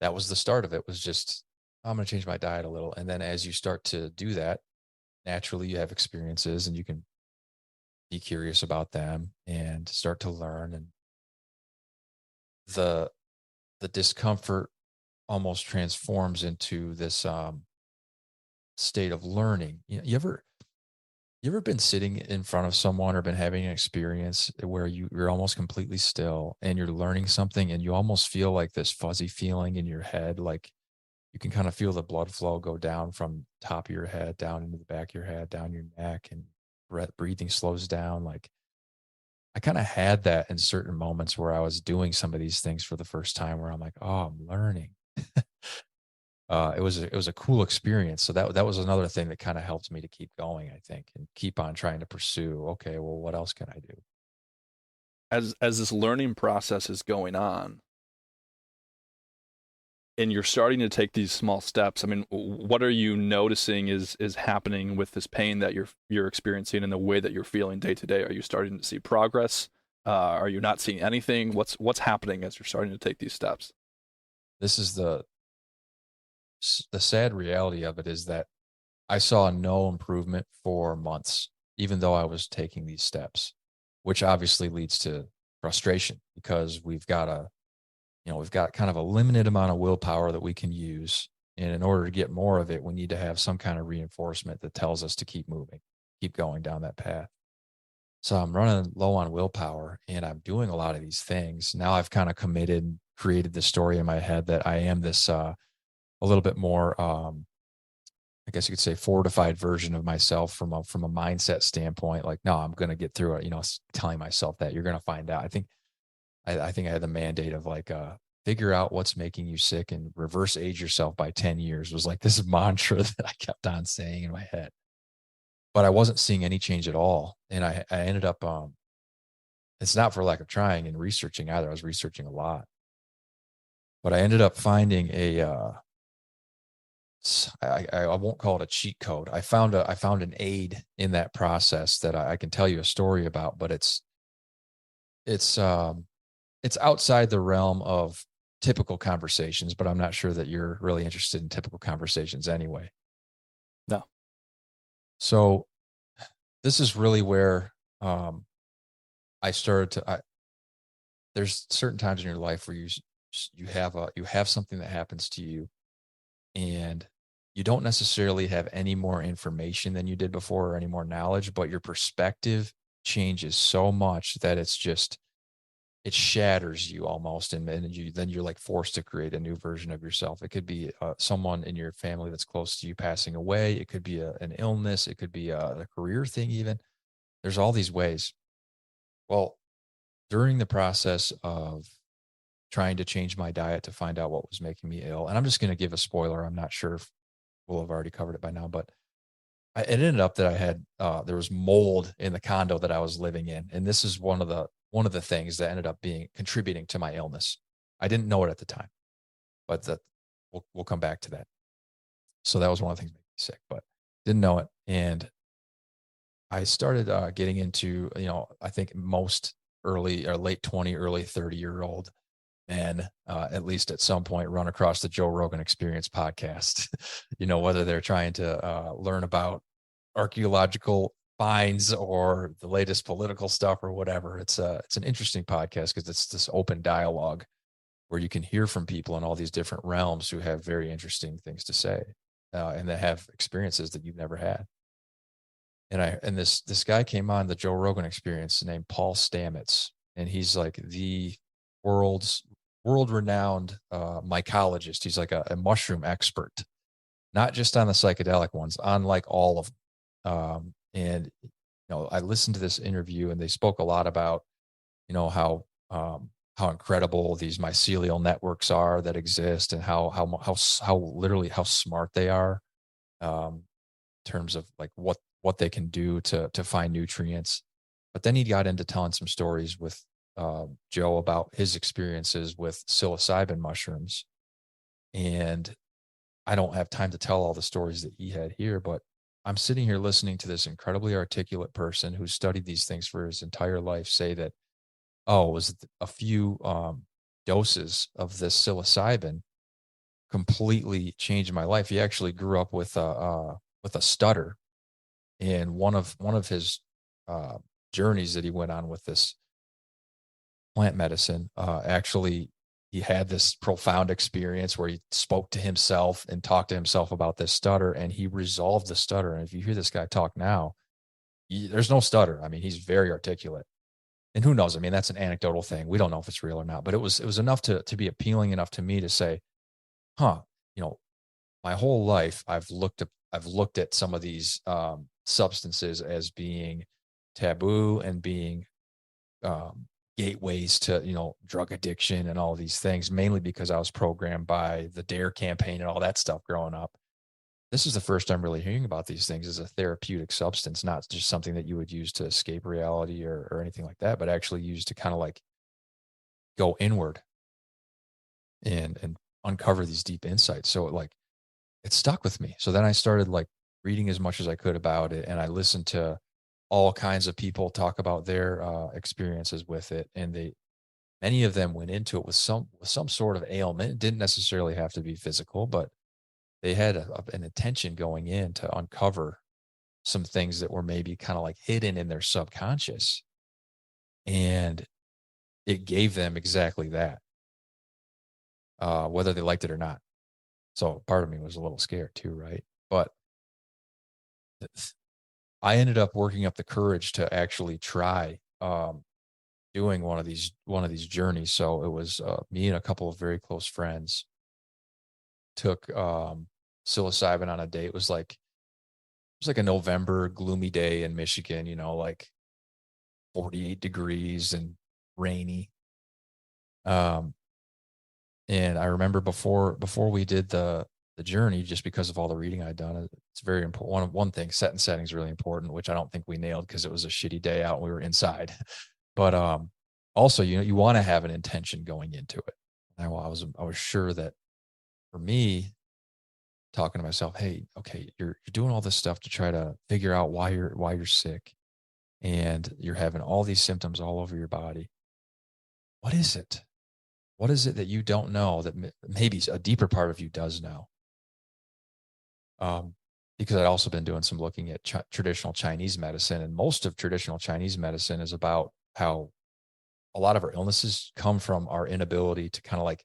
that was the start of it, was just, I'm going to change my diet a little. And then as you start to do that, naturally you have experiences and you can be curious about them and start to learn. And the the discomfort almost transforms into this state of learning. You ever been sitting in front of someone or been having an experience where you're almost completely still and you're learning something and you almost feel like this fuzzy feeling in your head, like you can kind of feel the blood flow go down from top of your head down into the back of your head, down your neck, and breathing slows down. Like I kind of had that in certain moments where I was doing some of these things for the first time, where I'm like, oh, I'm learning. It was a cool experience. So that was another thing that kind of helped me to keep going, I think, and keep on trying to pursue. Okay, well, what else can I do? As this learning process is going on, and you're starting to take these small steps, I mean, what are you noticing is happening with this pain that you're experiencing and the way that you're feeling day to day? Are you starting to see progress? Are you not seeing anything? What's happening as you're starting to take these steps? This is the sad reality of it, is that I saw no improvement for months, even though I was taking these steps, which obviously leads to frustration, because we've got kind of a limited amount of willpower that we can use. And in order to get more of it, we need to have some kind of reinforcement that tells us to keep moving, keep going down that path. So I'm running low on willpower and I'm doing a lot of these things. Now I've kind of committed, created this story in my head that I am this, a little bit more, I guess you could say, fortified version of myself from a mindset standpoint. Like, no, I'm going to get through it. Telling myself that you're going to find out. I think I had the mandate of like, figure out what's making you sick and reverse age yourself by 10 years was like this mantra that I kept on saying in my head, but I wasn't seeing any change at all. And I ended up, it's not for lack of trying and researching either. I was researching a lot, but I ended up finding I won't call it a cheat code. I found an aid in that process that I can tell you a story about, but it's outside the realm of typical conversations, but I'm not sure that you're really interested in typical conversations anyway. No. So this is really where I started to. There's certain times in your life where you have something that happens to you, and you don't necessarily have any more information than you did before or any more knowledge, but your perspective changes so much that it shatters you almost. And then you're like forced to create a new version of yourself. It could be someone in your family that's close to you passing away. It could be an illness. It could be a career thing. Even there's all these ways. Well, during the process of trying to change my diet to find out what was making me ill, and I'm just going to give a spoiler. I'm not sure if we'll have already covered it by now, but it ended up that I had there was mold in the condo that I was living in, and this is one of the things that ended up being contributing to my illness. I didn't know it at the time, but that we'll come back to that. So that was one of the things that made me sick, but didn't know it. And I started getting into, I think most early or late 20, early 30-year-old men, at least at some point, run across the Joe Rogan Experience podcast, whether they're trying to learn about archaeological finds or the latest political stuff or whatever. It's an interesting podcast because it's this open dialogue where you can hear from people in all these different realms who have very interesting things to say, and that have experiences that you've never had. And this guy came on the Joe Rogan Experience named Paul Stamets, and he's like the world-renowned mycologist. He's like a mushroom expert, not just on the psychedelic ones, on like all of them. And I listened to this interview, and they spoke a lot about how incredible these mycelial networks are that exist, and how literally how smart they are. terms of like what they can do to find nutrients. But then he got into telling some stories with Joe about his experiences with psilocybin mushrooms. And I don't have time to tell all the stories that he had here, but I'm sitting here listening to this incredibly articulate person who studied these things for his entire life say that, oh, it was a few doses of this psilocybin completely changed my life. He actually grew up with a stutter, and one of his uh, journeys that he went on with this plant medicine, actually he had this profound experience where he spoke to himself and talked to himself about this stutter, and he resolved the stutter. And if you hear this guy talk now, there's no stutter. I mean, he's very articulate. And who knows? I mean, that's an anecdotal thing. We don't know if it's real or not, but it was enough to be appealing enough to me to say, huh, you know, my whole life I've looked at some of these substances as being taboo and being um, gateways to, drug addiction and all these things, mainly because I was programmed by the DARE campaign and all that stuff growing up. This is the first time really hearing about these things as a therapeutic substance, not just something that you would use to escape reality or anything like that, but actually use to kind of like go inward and uncover these deep insights. So it stuck with me. So then I started like reading as much as I could about it, and I listened to all kinds of people talk about their experiences with it, and many of them went into it with some sort of ailment. It didn't necessarily have to be physical, but they had an intention going in to uncover some things that were maybe kind of like hidden in their subconscious, and it gave them exactly that, whether they liked it or not. So part of me was a little scared too, right? But I ended up working up the courage to actually try doing one of these journeys. So it was me and a couple of very close friends took psilocybin on a day. It was like a November gloomy day in Michigan, like 48 degrees and rainy. Um, and I remember before we did the journey, just because of all the reading I'd done, it's very important. One thing, set and setting is really important, which I don't think we nailed because it was a shitty day out and we were inside. But also, you want to have an intention going into it. And I was sure that for me, talking to myself, hey, okay, you're doing all this stuff to try to figure out why you're sick, and you're having all these symptoms all over your body. What is it? What is it that you don't know that maybe a deeper part of you does know? Um, because I'd also been doing some looking at traditional Chinese medicine, and most of traditional Chinese medicine is about how a lot of our illnesses come from our inability to kind of like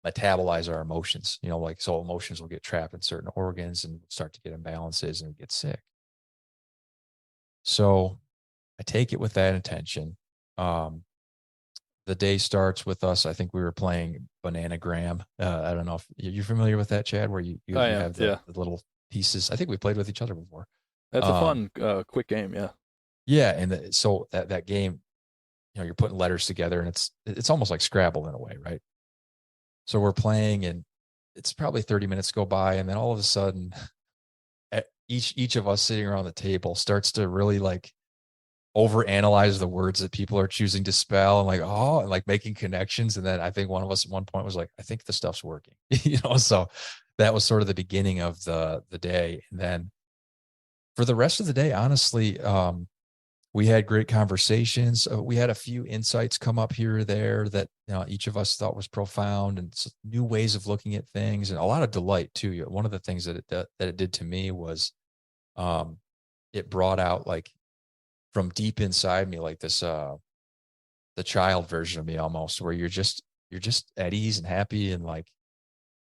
metabolize our emotions. Like, so emotions will get trapped in certain organs and start to get imbalances and get sick. So I take it with that intention. Um, the day starts with us. I think we were playing Bananagram. I don't know if you're familiar with that, Chad, where you I am. have Yeah, the little pieces. I think we played with each other before. that's a Um, fun, quick game. Yeah. yeah, and so that game, you're putting letters together, and it's almost like Scrabble in a way, right? So we're playing, and it's probably 30 minutes go by, and then all of a sudden, each of us sitting around the table starts to really like overanalyze the words that people are choosing to spell, and like, oh, and like making connections. And then I think one of us at one point was like, I think the stuff's working. So that was sort of the beginning of the day. And then for the rest of the day, honestly, we had great conversations. We had a few insights come up here or there that each of us thought was profound, and new ways of looking at things, and a lot of delight too. One of the things that it did to me was it brought out like from deep inside me, like this the child version of me almost, where you're just at ease and happy, and like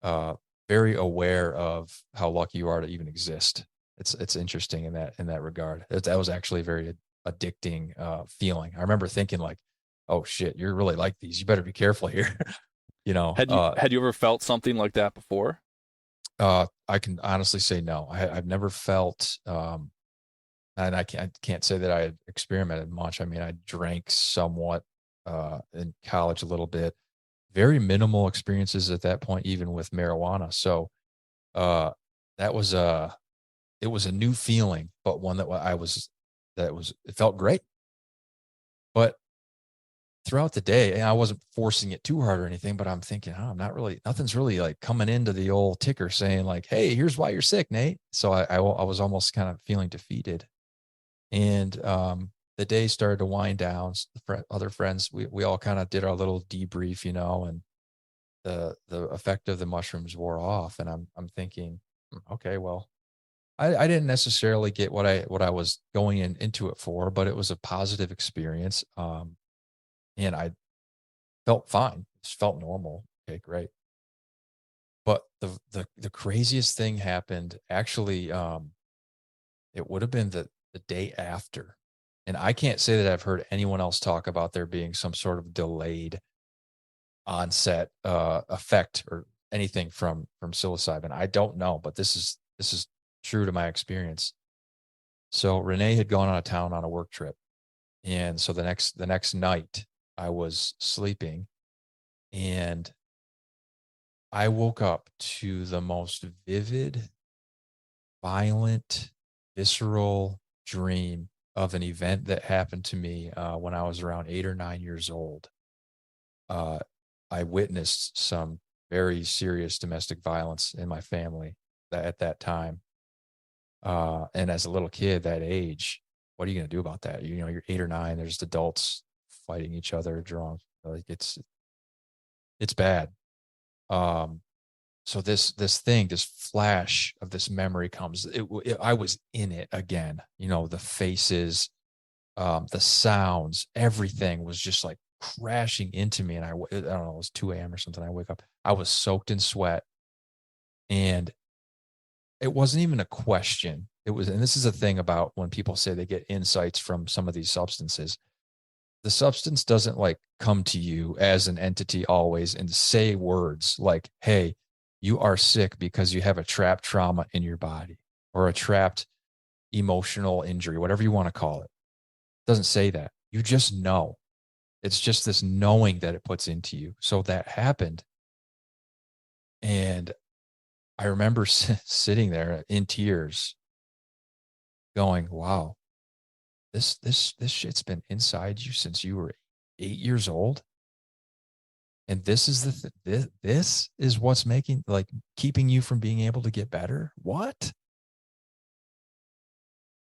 uh very aware of how lucky you are to even exist. It's interesting in that regard. That was actually a very addicting feeling. I remember thinking like, oh shit, you're really like these, you better be careful here. you know Had you uh had you ever felt something like that before? I can honestly say no. I've never felt and I can't say that I had experimented much. I mean, I drank somewhat in college a little bit, very minimal experiences at that point, even with marijuana. So uh, that was it was a new feeling, but one that it felt great. But throughout the day, and I wasn't forcing it too hard or anything, but I'm thinking, oh, nothing's really like coming into the old ticker saying like, hey, here's why you're sick, Nate. So I was almost kind of feeling defeated. And the day started to wind down. Other friends, we all kind of did our little debrief, and the effect of the mushrooms wore off. And I'm thinking, okay, well, I didn't necessarily get what I was going into it for, but it was a positive experience. And I felt fine. It felt normal. Okay, great. But the craziest thing happened actually. It would have been the day after, and I can't say that I've heard anyone else talk about there being some sort of delayed onset effect or anything from psilocybin. I don't know, but this is true to my experience. So Renee had gone out of town on a work trip, and so the next night I was sleeping, and I woke up to the most vivid, violent, visceral dream of an event that happened to me when I was around 8 or 9 years old. Uh, I witnessed some very serious domestic violence in my family at that time. And as a little kid that age, what are you going to do about that? You're 8 or 9. There's adults fighting each other, drunk. Like it's bad. Um, so this flash of this memory comes. I was in it again. The faces, the sounds, everything was just like crashing into me. And I don't know, it was 2 a.m. or something. I wake up. I was soaked in sweat, and it wasn't even a question. It was, and this is a thing about when people say they get insights from some of these substances. The substance doesn't like come to you as an entity always and say words like, hey, you are sick because you have a trapped trauma in your body or a trapped emotional injury, whatever you want to call it. It doesn't say that. You just know. It's just this knowing that it puts into you. So that happened. And I remember sitting there in tears going, wow, this shit's been inside you since you were 8 years old. And this is this is what's making, like, keeping you from being able to get better. What?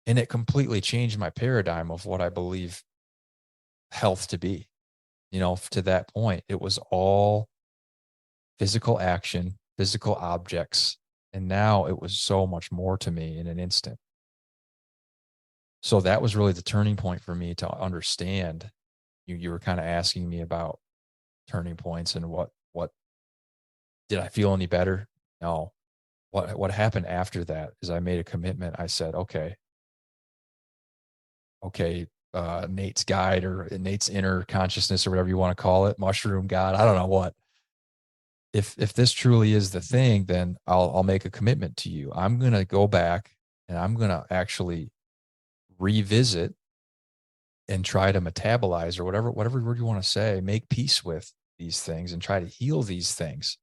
And it completely changed my paradigm of what I believe health to be. To that point, it was all physical action, physical objects. And now it was so much more to me in an instant. So that was really the turning point for me to understand. You were kind of asking me about turning points and what did I feel any better? No. What happened after that is I made a commitment. I said, okay, Nate's guide or Nate's inner consciousness or whatever you want to call it, mushroom God, I don't know what. If this truly is the thing, then I'll make a commitment to you. I'm going to go back and I'm going to actually revisit and try to metabolize or whatever word you want to say, make peace with these things and try to heal these things.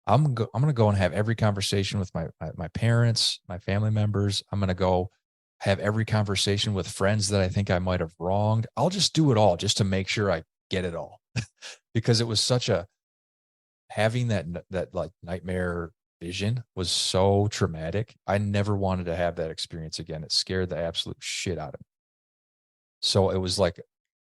I'm going to go and have every conversation with my parents, my family members. I'm going to go have every conversation with friends that I think I might have wronged. I'll just do it all just to make sure I get it all because it was such a, having that like nightmare vision was so traumatic. I never wanted to have that experience again. It scared the absolute shit out of me. So it was like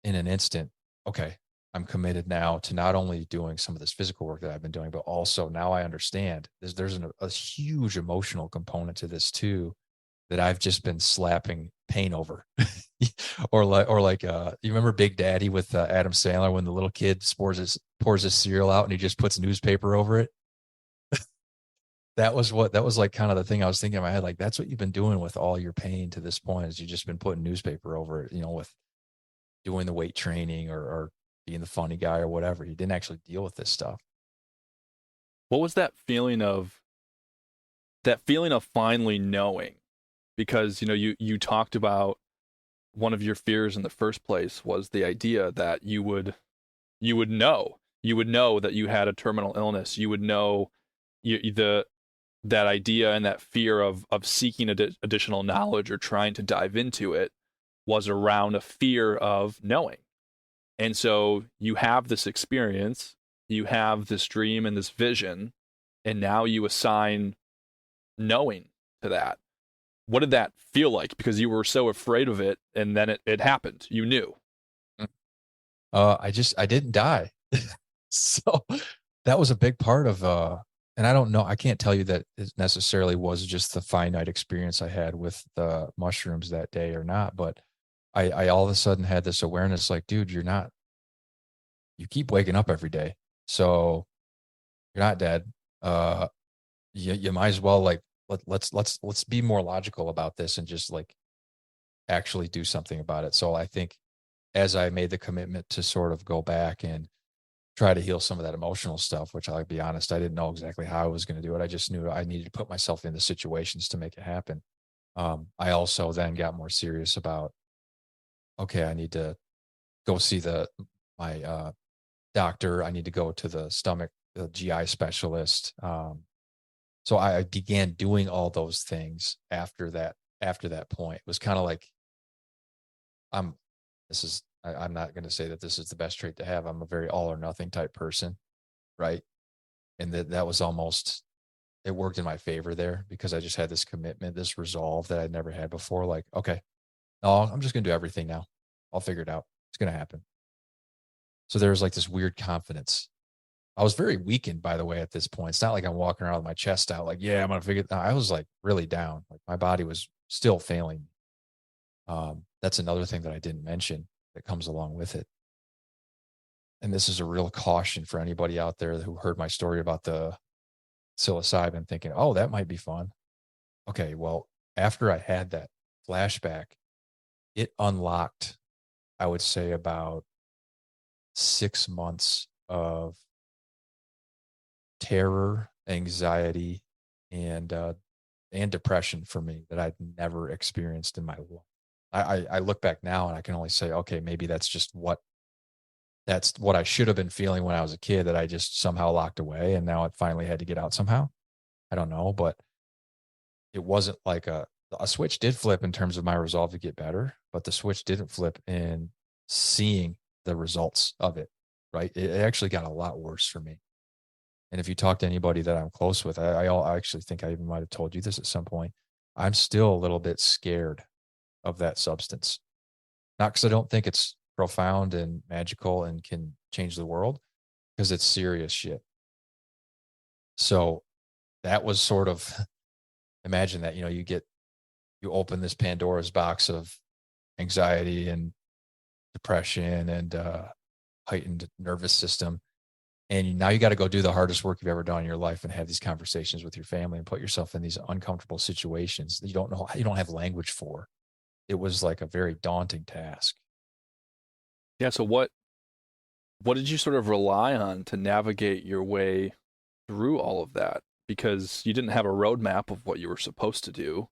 in an instant, okay, I'm committed now to not only doing some of this physical work that I've been doing, but also now I understand there's a huge emotional component to this too, that I've just been slapping pain over. or like you remember Big Daddy with Adam Sandler when the little kid pours his cereal out and he just puts newspaper over it. That was like kind of the thing I was thinking in my head. Like, that's what you've been doing with all your pain to this point, is you've just been putting newspaper over it, with doing the weight training or being the funny guy or whatever. You didn't actually deal with this stuff. What was that feeling of finally knowing? Because you talked about one of your fears in the first place was the idea that you would know that you had a terminal illness. You would know the that idea and that fear of seeking additional knowledge or trying to dive into it was around a fear of knowing. And so you have this experience, you have this dream and this vision, and now you assign knowing to that. What did that feel like? Because you were so afraid of it, and then it happened. You knew. I didn't die. So that was a big part of, and I don't know, I can't tell you that it necessarily was just the finite experience I had with the mushrooms that day or not, but I all of a sudden had this awareness like, dude, you keep waking up every day. So you're not dead. You might as well like, let's be more logical about this and just like actually do something about it. So I think as I made the commitment to sort of go back and try to heal some of that emotional stuff, which I'll be honest, I didn't know exactly how I was going to do it. I just knew I needed to put myself in the situations to make it happen. I also then got more serious about, okay, I need to go see my doctor. I need to go to the GI specialist. So I began doing all those things after that point. It was kind of like, I'm I'm not going to say that this is the best trait to have. I'm a very all or nothing type person, right? And that was almost, it worked in my favor there because I just had this commitment, this resolve that I'd never had before. Like, okay, no, I'm just going to do everything now. I'll figure it out. It's going to happen. So there was like this weird confidence. I was very weakened, by the way, at this point. It's not like I'm walking around with my chest out, like, yeah, I'm going to figure it out. I was like really down. Like my body was still failing. That's another thing that I didn't mention that comes along with it. And this is a real caution for anybody out there who heard my story about the psilocybin thinking, oh, that might be fun. Okay, well, after I had that flashback, it unlocked, I would say, about 6 months of terror, anxiety, and depression for me that I'd never experienced in my life. I look back now and I can only say, okay, maybe that's what I should have been feeling when I was a kid that I just somehow locked away and now it finally had to get out somehow. I don't know, but it wasn't like a switch did flip in terms of my resolve to get better, but the switch didn't flip in seeing the results of it, right? It actually got a lot worse for me. And if you talk to anybody that I'm close with, I actually think I even might have told you this at some point. I'm still a little bit scared of that substance. Not because I don't think it's profound and magical and can change the world, because it's serious shit. So that was sort of, imagine that, you open this Pandora's box of anxiety and depression and heightened nervous system. And now you got to go do the hardest work you've ever done in your life and have these conversations with your family and put yourself in these uncomfortable situations that you don't have language for. It was like a very daunting task. Yeah. So what did you sort of rely on to navigate your way through all of that? Because you didn't have a roadmap of what you were supposed to do,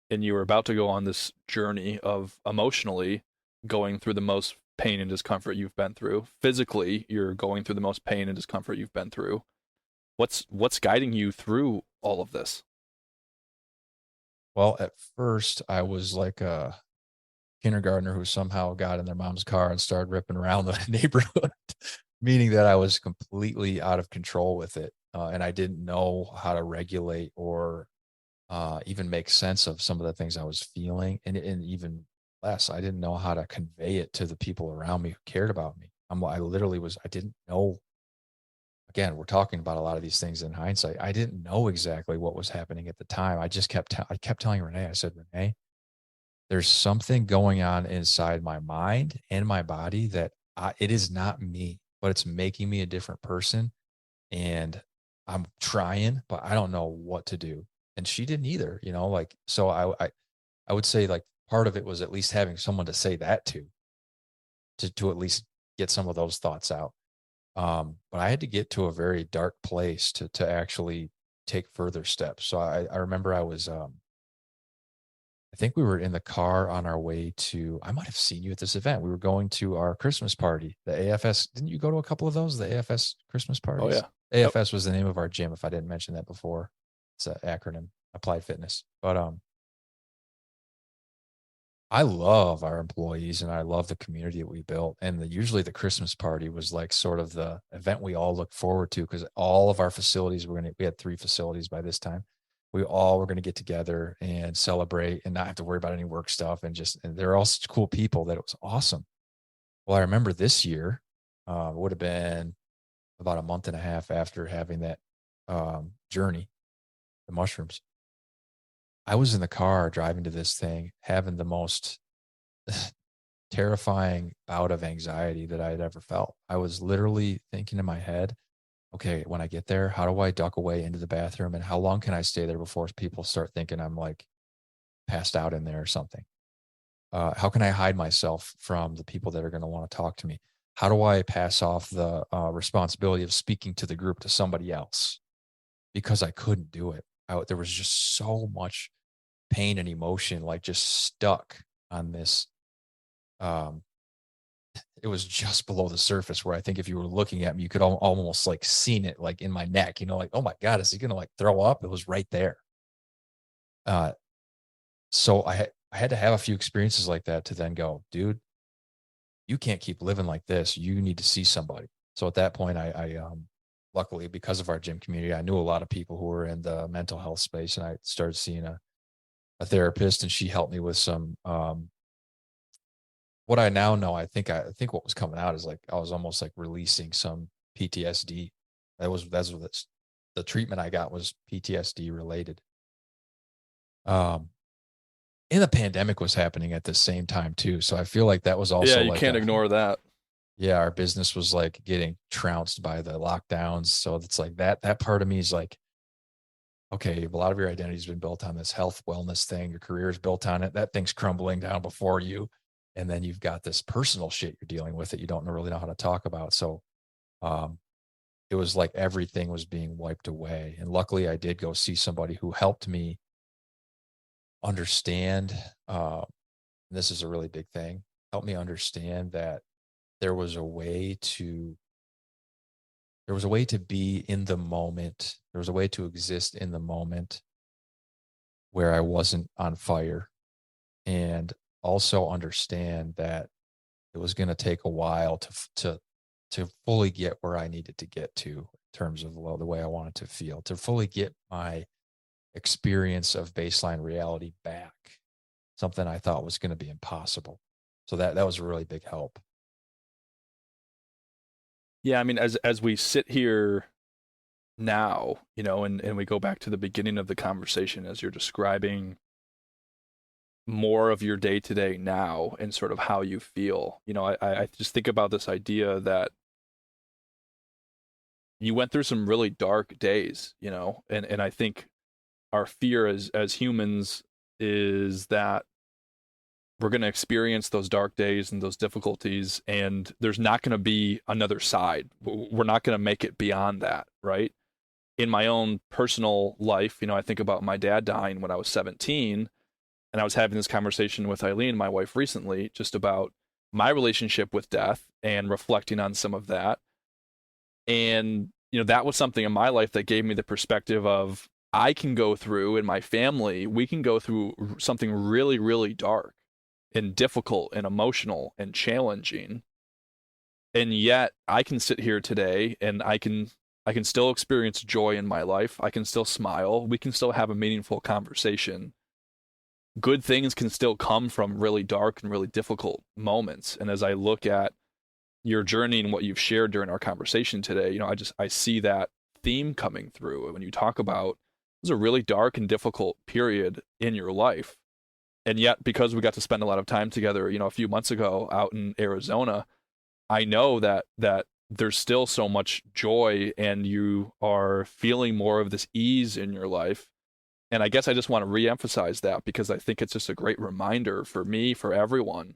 and you were about to go on this journey of emotionally going through the most pain and discomfort you've been through. Physically, you're going through the most pain and discomfort you've been through. What's guiding you through all of this? Well, at first I was like a kindergartner who somehow got in their mom's car and started ripping around the neighborhood, meaning that I was completely out of control with it. And I didn't know how to regulate or even make sense of some of the things I was feeling. And even less, I didn't know how to convey it to the people around me who cared about me. I didn't know. Again, we're talking about a lot of these things in hindsight. I didn't know exactly what was happening at the time. I kept telling Renee, I said, Renee, there's something going on inside my mind and my body that it is not me, but it's making me a different person. And I'm trying, but I don't know what to do. And she didn't either, like, so I would say like part of it was at least having someone to say that to at least get some of those thoughts out. But I had to get to a very dark place to actually take further steps. So I remember I think we were in the car on our way to, I might have seen you at this event. We were going to our Christmas party, the AFS. Didn't you go to a couple of those, the AFS Christmas Oh parties? yeah. Yep. AFS was the name of our gym, if I didn't mention that before. It's an acronym, Applied Fitness. But I love our employees and I love the community that we built. And usually the Christmas party was like sort of the event we all look forward to, because all of our facilities we had 3 facilities by this time. We all were going to get together and celebrate and not have to worry about any work stuff. And they're all such cool people that it was awesome. Well, I remember this year, would have been about a month and a half after having that journey, the mushrooms. I was in the car driving to this thing, having the most terrifying bout of anxiety that I had ever felt. I was literally thinking in my head, okay, when I get there, how do I duck away into the bathroom, and how long can I stay there before people start thinking I'm like passed out in there or something? How can I hide myself from the people that are going to want to talk to me? How do I pass off the responsibility of speaking to the group to somebody else? Because I couldn't do it. There was just so much pain and emotion, like just stuck on this. It was just below the surface, where I think if you were looking at me, you could almost like seen it like in my neck, like, oh my God, is he going to like throw up? It was right there. So I had to have a few experiences like that to then go, dude, you can't keep living like this. You need to see somebody. So at that point, I luckily, because of our gym community, I knew a lot of people who were in the mental health space, and I started seeing a therapist, and she helped me with some, what I now know. I think what was coming out is like, I was almost like releasing some PTSD. That's what the treatment I got was PTSD related. And the pandemic was happening at the same time too. So I feel like that was also Yeah, you can't ignore that. Yeah, our business was like getting trounced by the lockdowns. So it's like that part of me is like, okay, a lot of your identity has been built on this health wellness thing. Your career is built on it. That thing's crumbling down before you. And then you've got this personal shit you're dealing with that you don't really know how to talk about. So it was like everything was being wiped away. And luckily I did go see somebody who helped me understand. This is a really big thing. Help me understand that there was a way to be in the moment. There was a way to exist in the moment where I wasn't on fire, and also understand that it was going to take a while to fully get where I needed to get to in terms of the way I wanted to feel, to fully get my experience of baseline reality back, something I thought was going to be impossible. So that was a really big help. Yeah, I mean, as we sit here now, and we go back to the beginning of the conversation as you're describing more of your day to day now and sort of how you feel. I just think about this idea that you went through some really dark days, and I think our fear as humans is that we're going to experience those dark days and those difficulties, and there's not going to be another side. We're not going to make it beyond that, right? In my own personal life, I think about my dad dying when I was 17, and I was having this conversation with Eileen, my wife, recently, just about my relationship with death and reflecting on some of that. And, that was something in my life that gave me the perspective of I can go through, in my family, we can go through something really, really dark and difficult and emotional and challenging. And yet I can sit here today and I can still experience joy in my life. I can still smile. We can still have a meaningful conversation. Good things can still come from really dark and really difficult moments. And as I look at your journey and what you've shared during our conversation today, I see that theme coming through when you talk about it was a really dark and difficult period in your life. And yet, because we got to spend a lot of time together, a few months ago out in Arizona, I know that there's still so much joy and you are feeling more of this ease in your life. And I guess I just want to reemphasize that because I think it's just a great reminder for me, for everyone,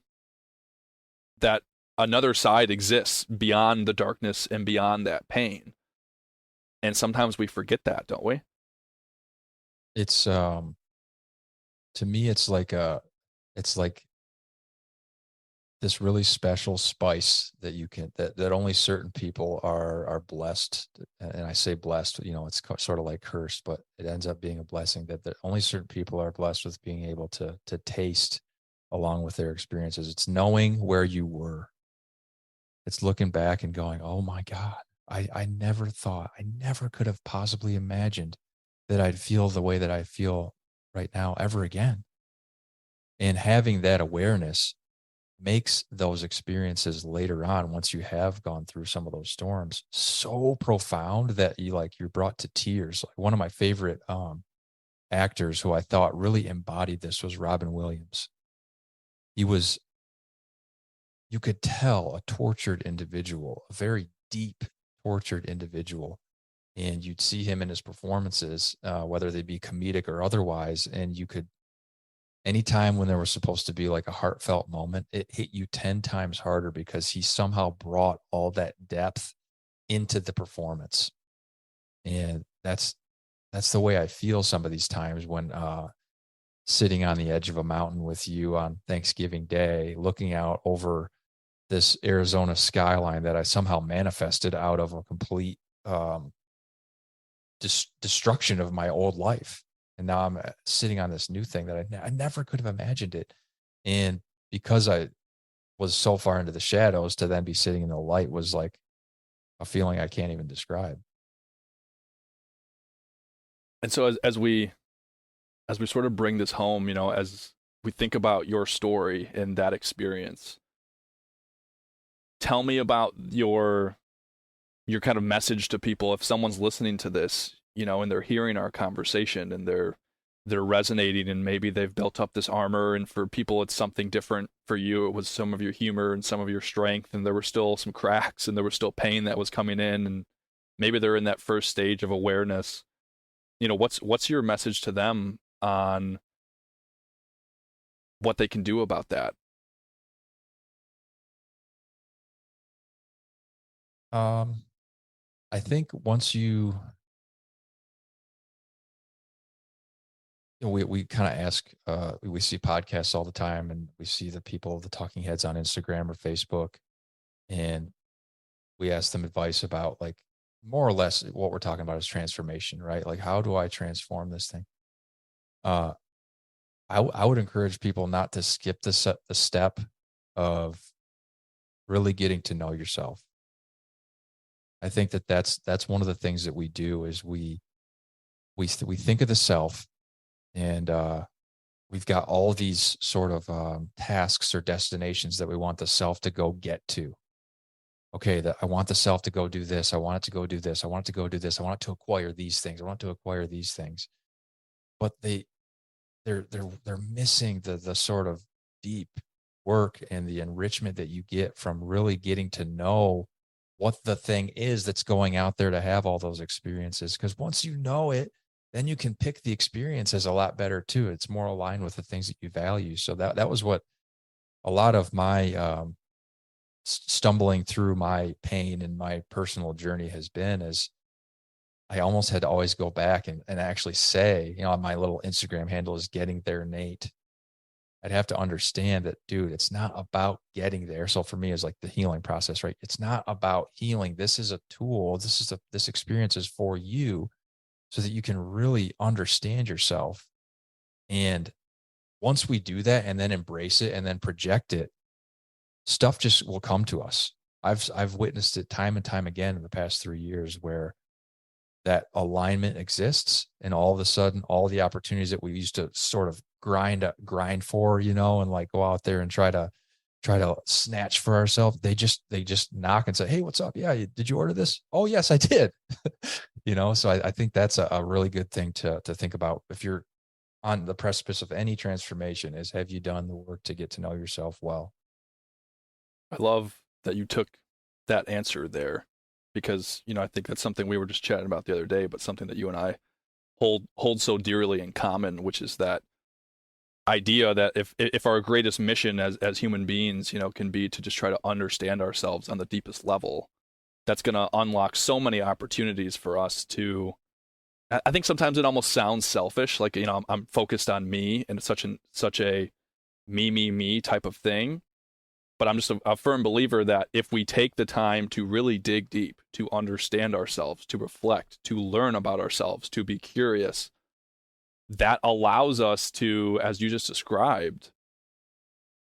that another side exists beyond the darkness and beyond that pain. And sometimes we forget that, don't we? It's to me, it's like this really special spice that you can that only certain people are blessed. And I say blessed, it's sort of like cursed, but it ends up being a blessing that only certain people are blessed with being able to taste along with their experiences. It's knowing where you were. It's looking back and going, oh my God, I never thought, I never could have possibly imagined that I'd feel the way that I feel right now ever again. And having that awareness makes those experiences later on, once you have gone through some of those storms, so profound that you're brought to tears. Like one of my favorite actors who I thought really embodied this was Robin Williams. He was, you could tell, a tortured individual, a very deep tortured individual. And you'd see him in his performances, whether they be comedic or otherwise, and you could, anytime when there was supposed to be like a heartfelt moment, it hit you 10 times harder because he somehow brought all that depth into the performance. And that's the way I feel some of these times when sitting on the edge of a mountain with you on Thanksgiving Day, looking out over this Arizona skyline that I somehow manifested out of a complete destruction of my old life. And now I'm sitting on this new thing that I never could have imagined it. And because I was so far into the shadows, to then be sitting in the light was like a feeling I can't even describe. And so as we sort of bring this home, as we think about your story and that experience, tell me about your kind of message to people. If someone's listening to this, and they're hearing our conversation and they're resonating, and maybe they've built up this armor, and for people it's something different. For you it was some of your humor and some of your strength, and there were still some cracks and there was still pain that was coming in, and maybe they're in that first stage of awareness. What's your message to them on what they can do about that? Um, I think once we kind of ask, we see podcasts all the time, and we see the people, the talking heads on Instagram or Facebook, and we ask them advice about, like, more or less what we're talking about is transformation, right? Like, how do I transform this thing? Uh, I would encourage people not to skip the step of really getting to know yourself. I think that's one of the things that we do is we think of the self, and we've got all these sort of tasks or destinations that we want the self to go get to. Okay, I want the self to go do this. I want it to go do this. I want it to go do this. I want it to acquire these things. I want it to acquire these things. But they're missing the sort of deep work and the enrichment that you get from really getting to know what the thing is that's going out there to have all those experiences. Because once you know it, then you can pick the experiences a lot better too. It's more aligned with the things that you value. So that was what a lot of my stumbling through my pain and my personal journey has been, is I almost had to always go back and actually say, my little Instagram handle is Getting There Nate. I'd have to understand that, dude, it's not about getting there. So for me, it's like the healing process, right? It's not about healing. This is a tool. This experience is for you so that you can really understand yourself. And once we do that and then embrace it and then project it, stuff just will come to us. I've witnessed it time and time again in the past 3 years, where that alignment exists, and all of a sudden all the opportunities that we used to sort of grind for, and like go out there and try to snatch for ourselves, they just knock and say, hey, what's up? Yeah, did you order this? Oh yes, I did. So I think that's a really good thing to think about if you're on the precipice of any transformation, is, have you done the work to get to know yourself well? I love that you took that answer there, because I think that's something we were just chatting about the other day, but something that you and I hold so dearly in common, which is that idea that if our greatest mission as human beings, can be to just try to understand ourselves on the deepest level, that's going to unlock so many opportunities for us to. I think sometimes it almost sounds selfish, like I'm focused on me, and it's such a me type of thing. But I'm just a firm believer that if we take the time to really dig deep, to understand ourselves, to reflect, to learn about ourselves, to be curious, that allows us to, as you just described,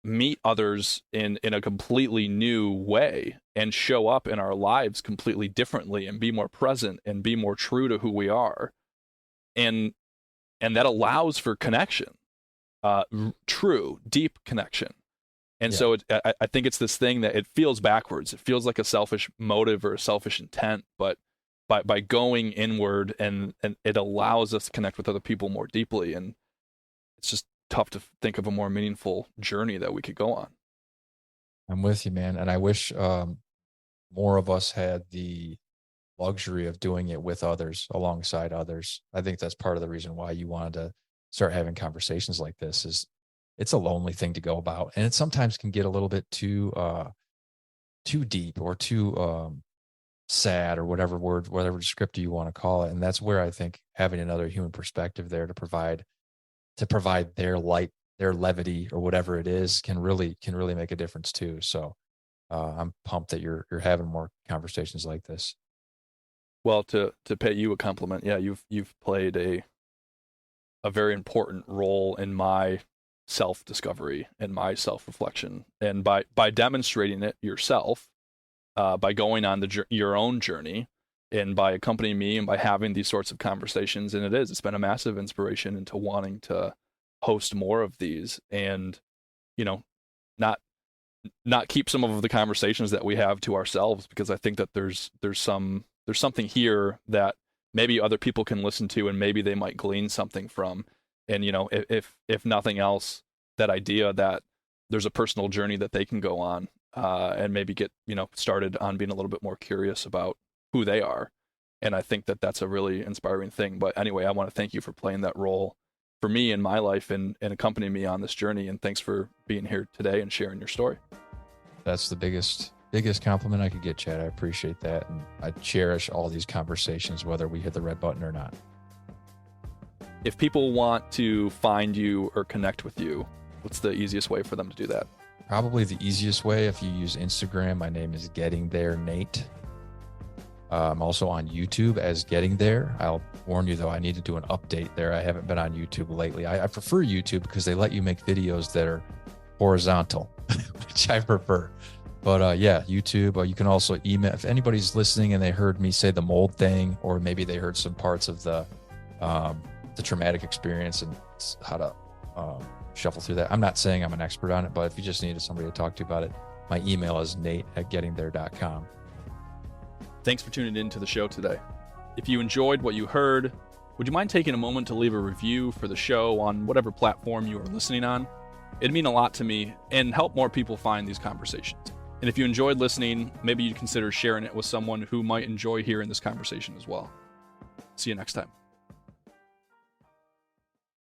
meet others in a completely new way and show up in our lives completely differently and be more present and be more true to who we are. And that allows for connection, true, deep connection. And so I think it's this thing that it feels backwards. It feels like a selfish motive or a selfish intent, but by going inward and it allows us to connect with other people more deeply. And it's just tough to think of a more meaningful journey that we could go on. I'm with you, man. And I wish more of us had the luxury of doing it with others, alongside others. I think that's part of the reason why you wanted to start having conversations like this. Is it's a lonely thing to go about, and it sometimes can get a little bit too deep or too sad, or whatever descriptor you want to call it. And that's where I think having another human perspective there to provide their light, their levity, or whatever it is, can really make a difference too. So I'm pumped that you're having more conversations like this. Well, to pay you a compliment, yeah, you've played a very important role in my self-discovery and my self-reflection, and by demonstrating it yourself, by going on your own journey, and by accompanying me, and by having these sorts of conversations. And it's been a massive inspiration into wanting to host more of these, and not keep some of the conversations that we have to ourselves, because I think that there's something here that maybe other people can listen to, and maybe they might glean something from. And if nothing else, that idea that there's a personal journey that they can go on, and maybe get started on being a little bit more curious about who they are. And I think that that's a really inspiring thing. But anyway, I want to thank you for playing that role for me in my life, and accompanying me on this journey. And thanks for being here today and sharing your story. That's the biggest compliment I could get, Chad. I appreciate that. And I cherish all these conversations, whether we hit the red button or not. If people want to find you or connect with you, what's the easiest way for them to do that? Probably the easiest way, if you use Instagram, my name is Getting There Nate. I'm also on YouTube as Getting There. I'll warn you though, I need to do an update there. I haven't been on YouTube lately. I prefer YouTube because they let you make videos that are horizontal, which I prefer. But yeah, YouTube. You can also email, if anybody's listening and they heard me say the mold thing, or maybe they heard some parts of the traumatic experience and how to shuffle through that. I'm not saying I'm an expert on it, but if you just needed somebody to talk to about it, my email is nate@gettingthere.com. Thanks for tuning in to the show today. If you enjoyed what you heard, would you mind taking a moment to leave a review for the show on whatever platform you are listening on? It'd mean a lot to me and help more people find these conversations. And if you enjoyed listening, maybe you'd consider sharing it with someone who might enjoy hearing this conversation as well. See you next time.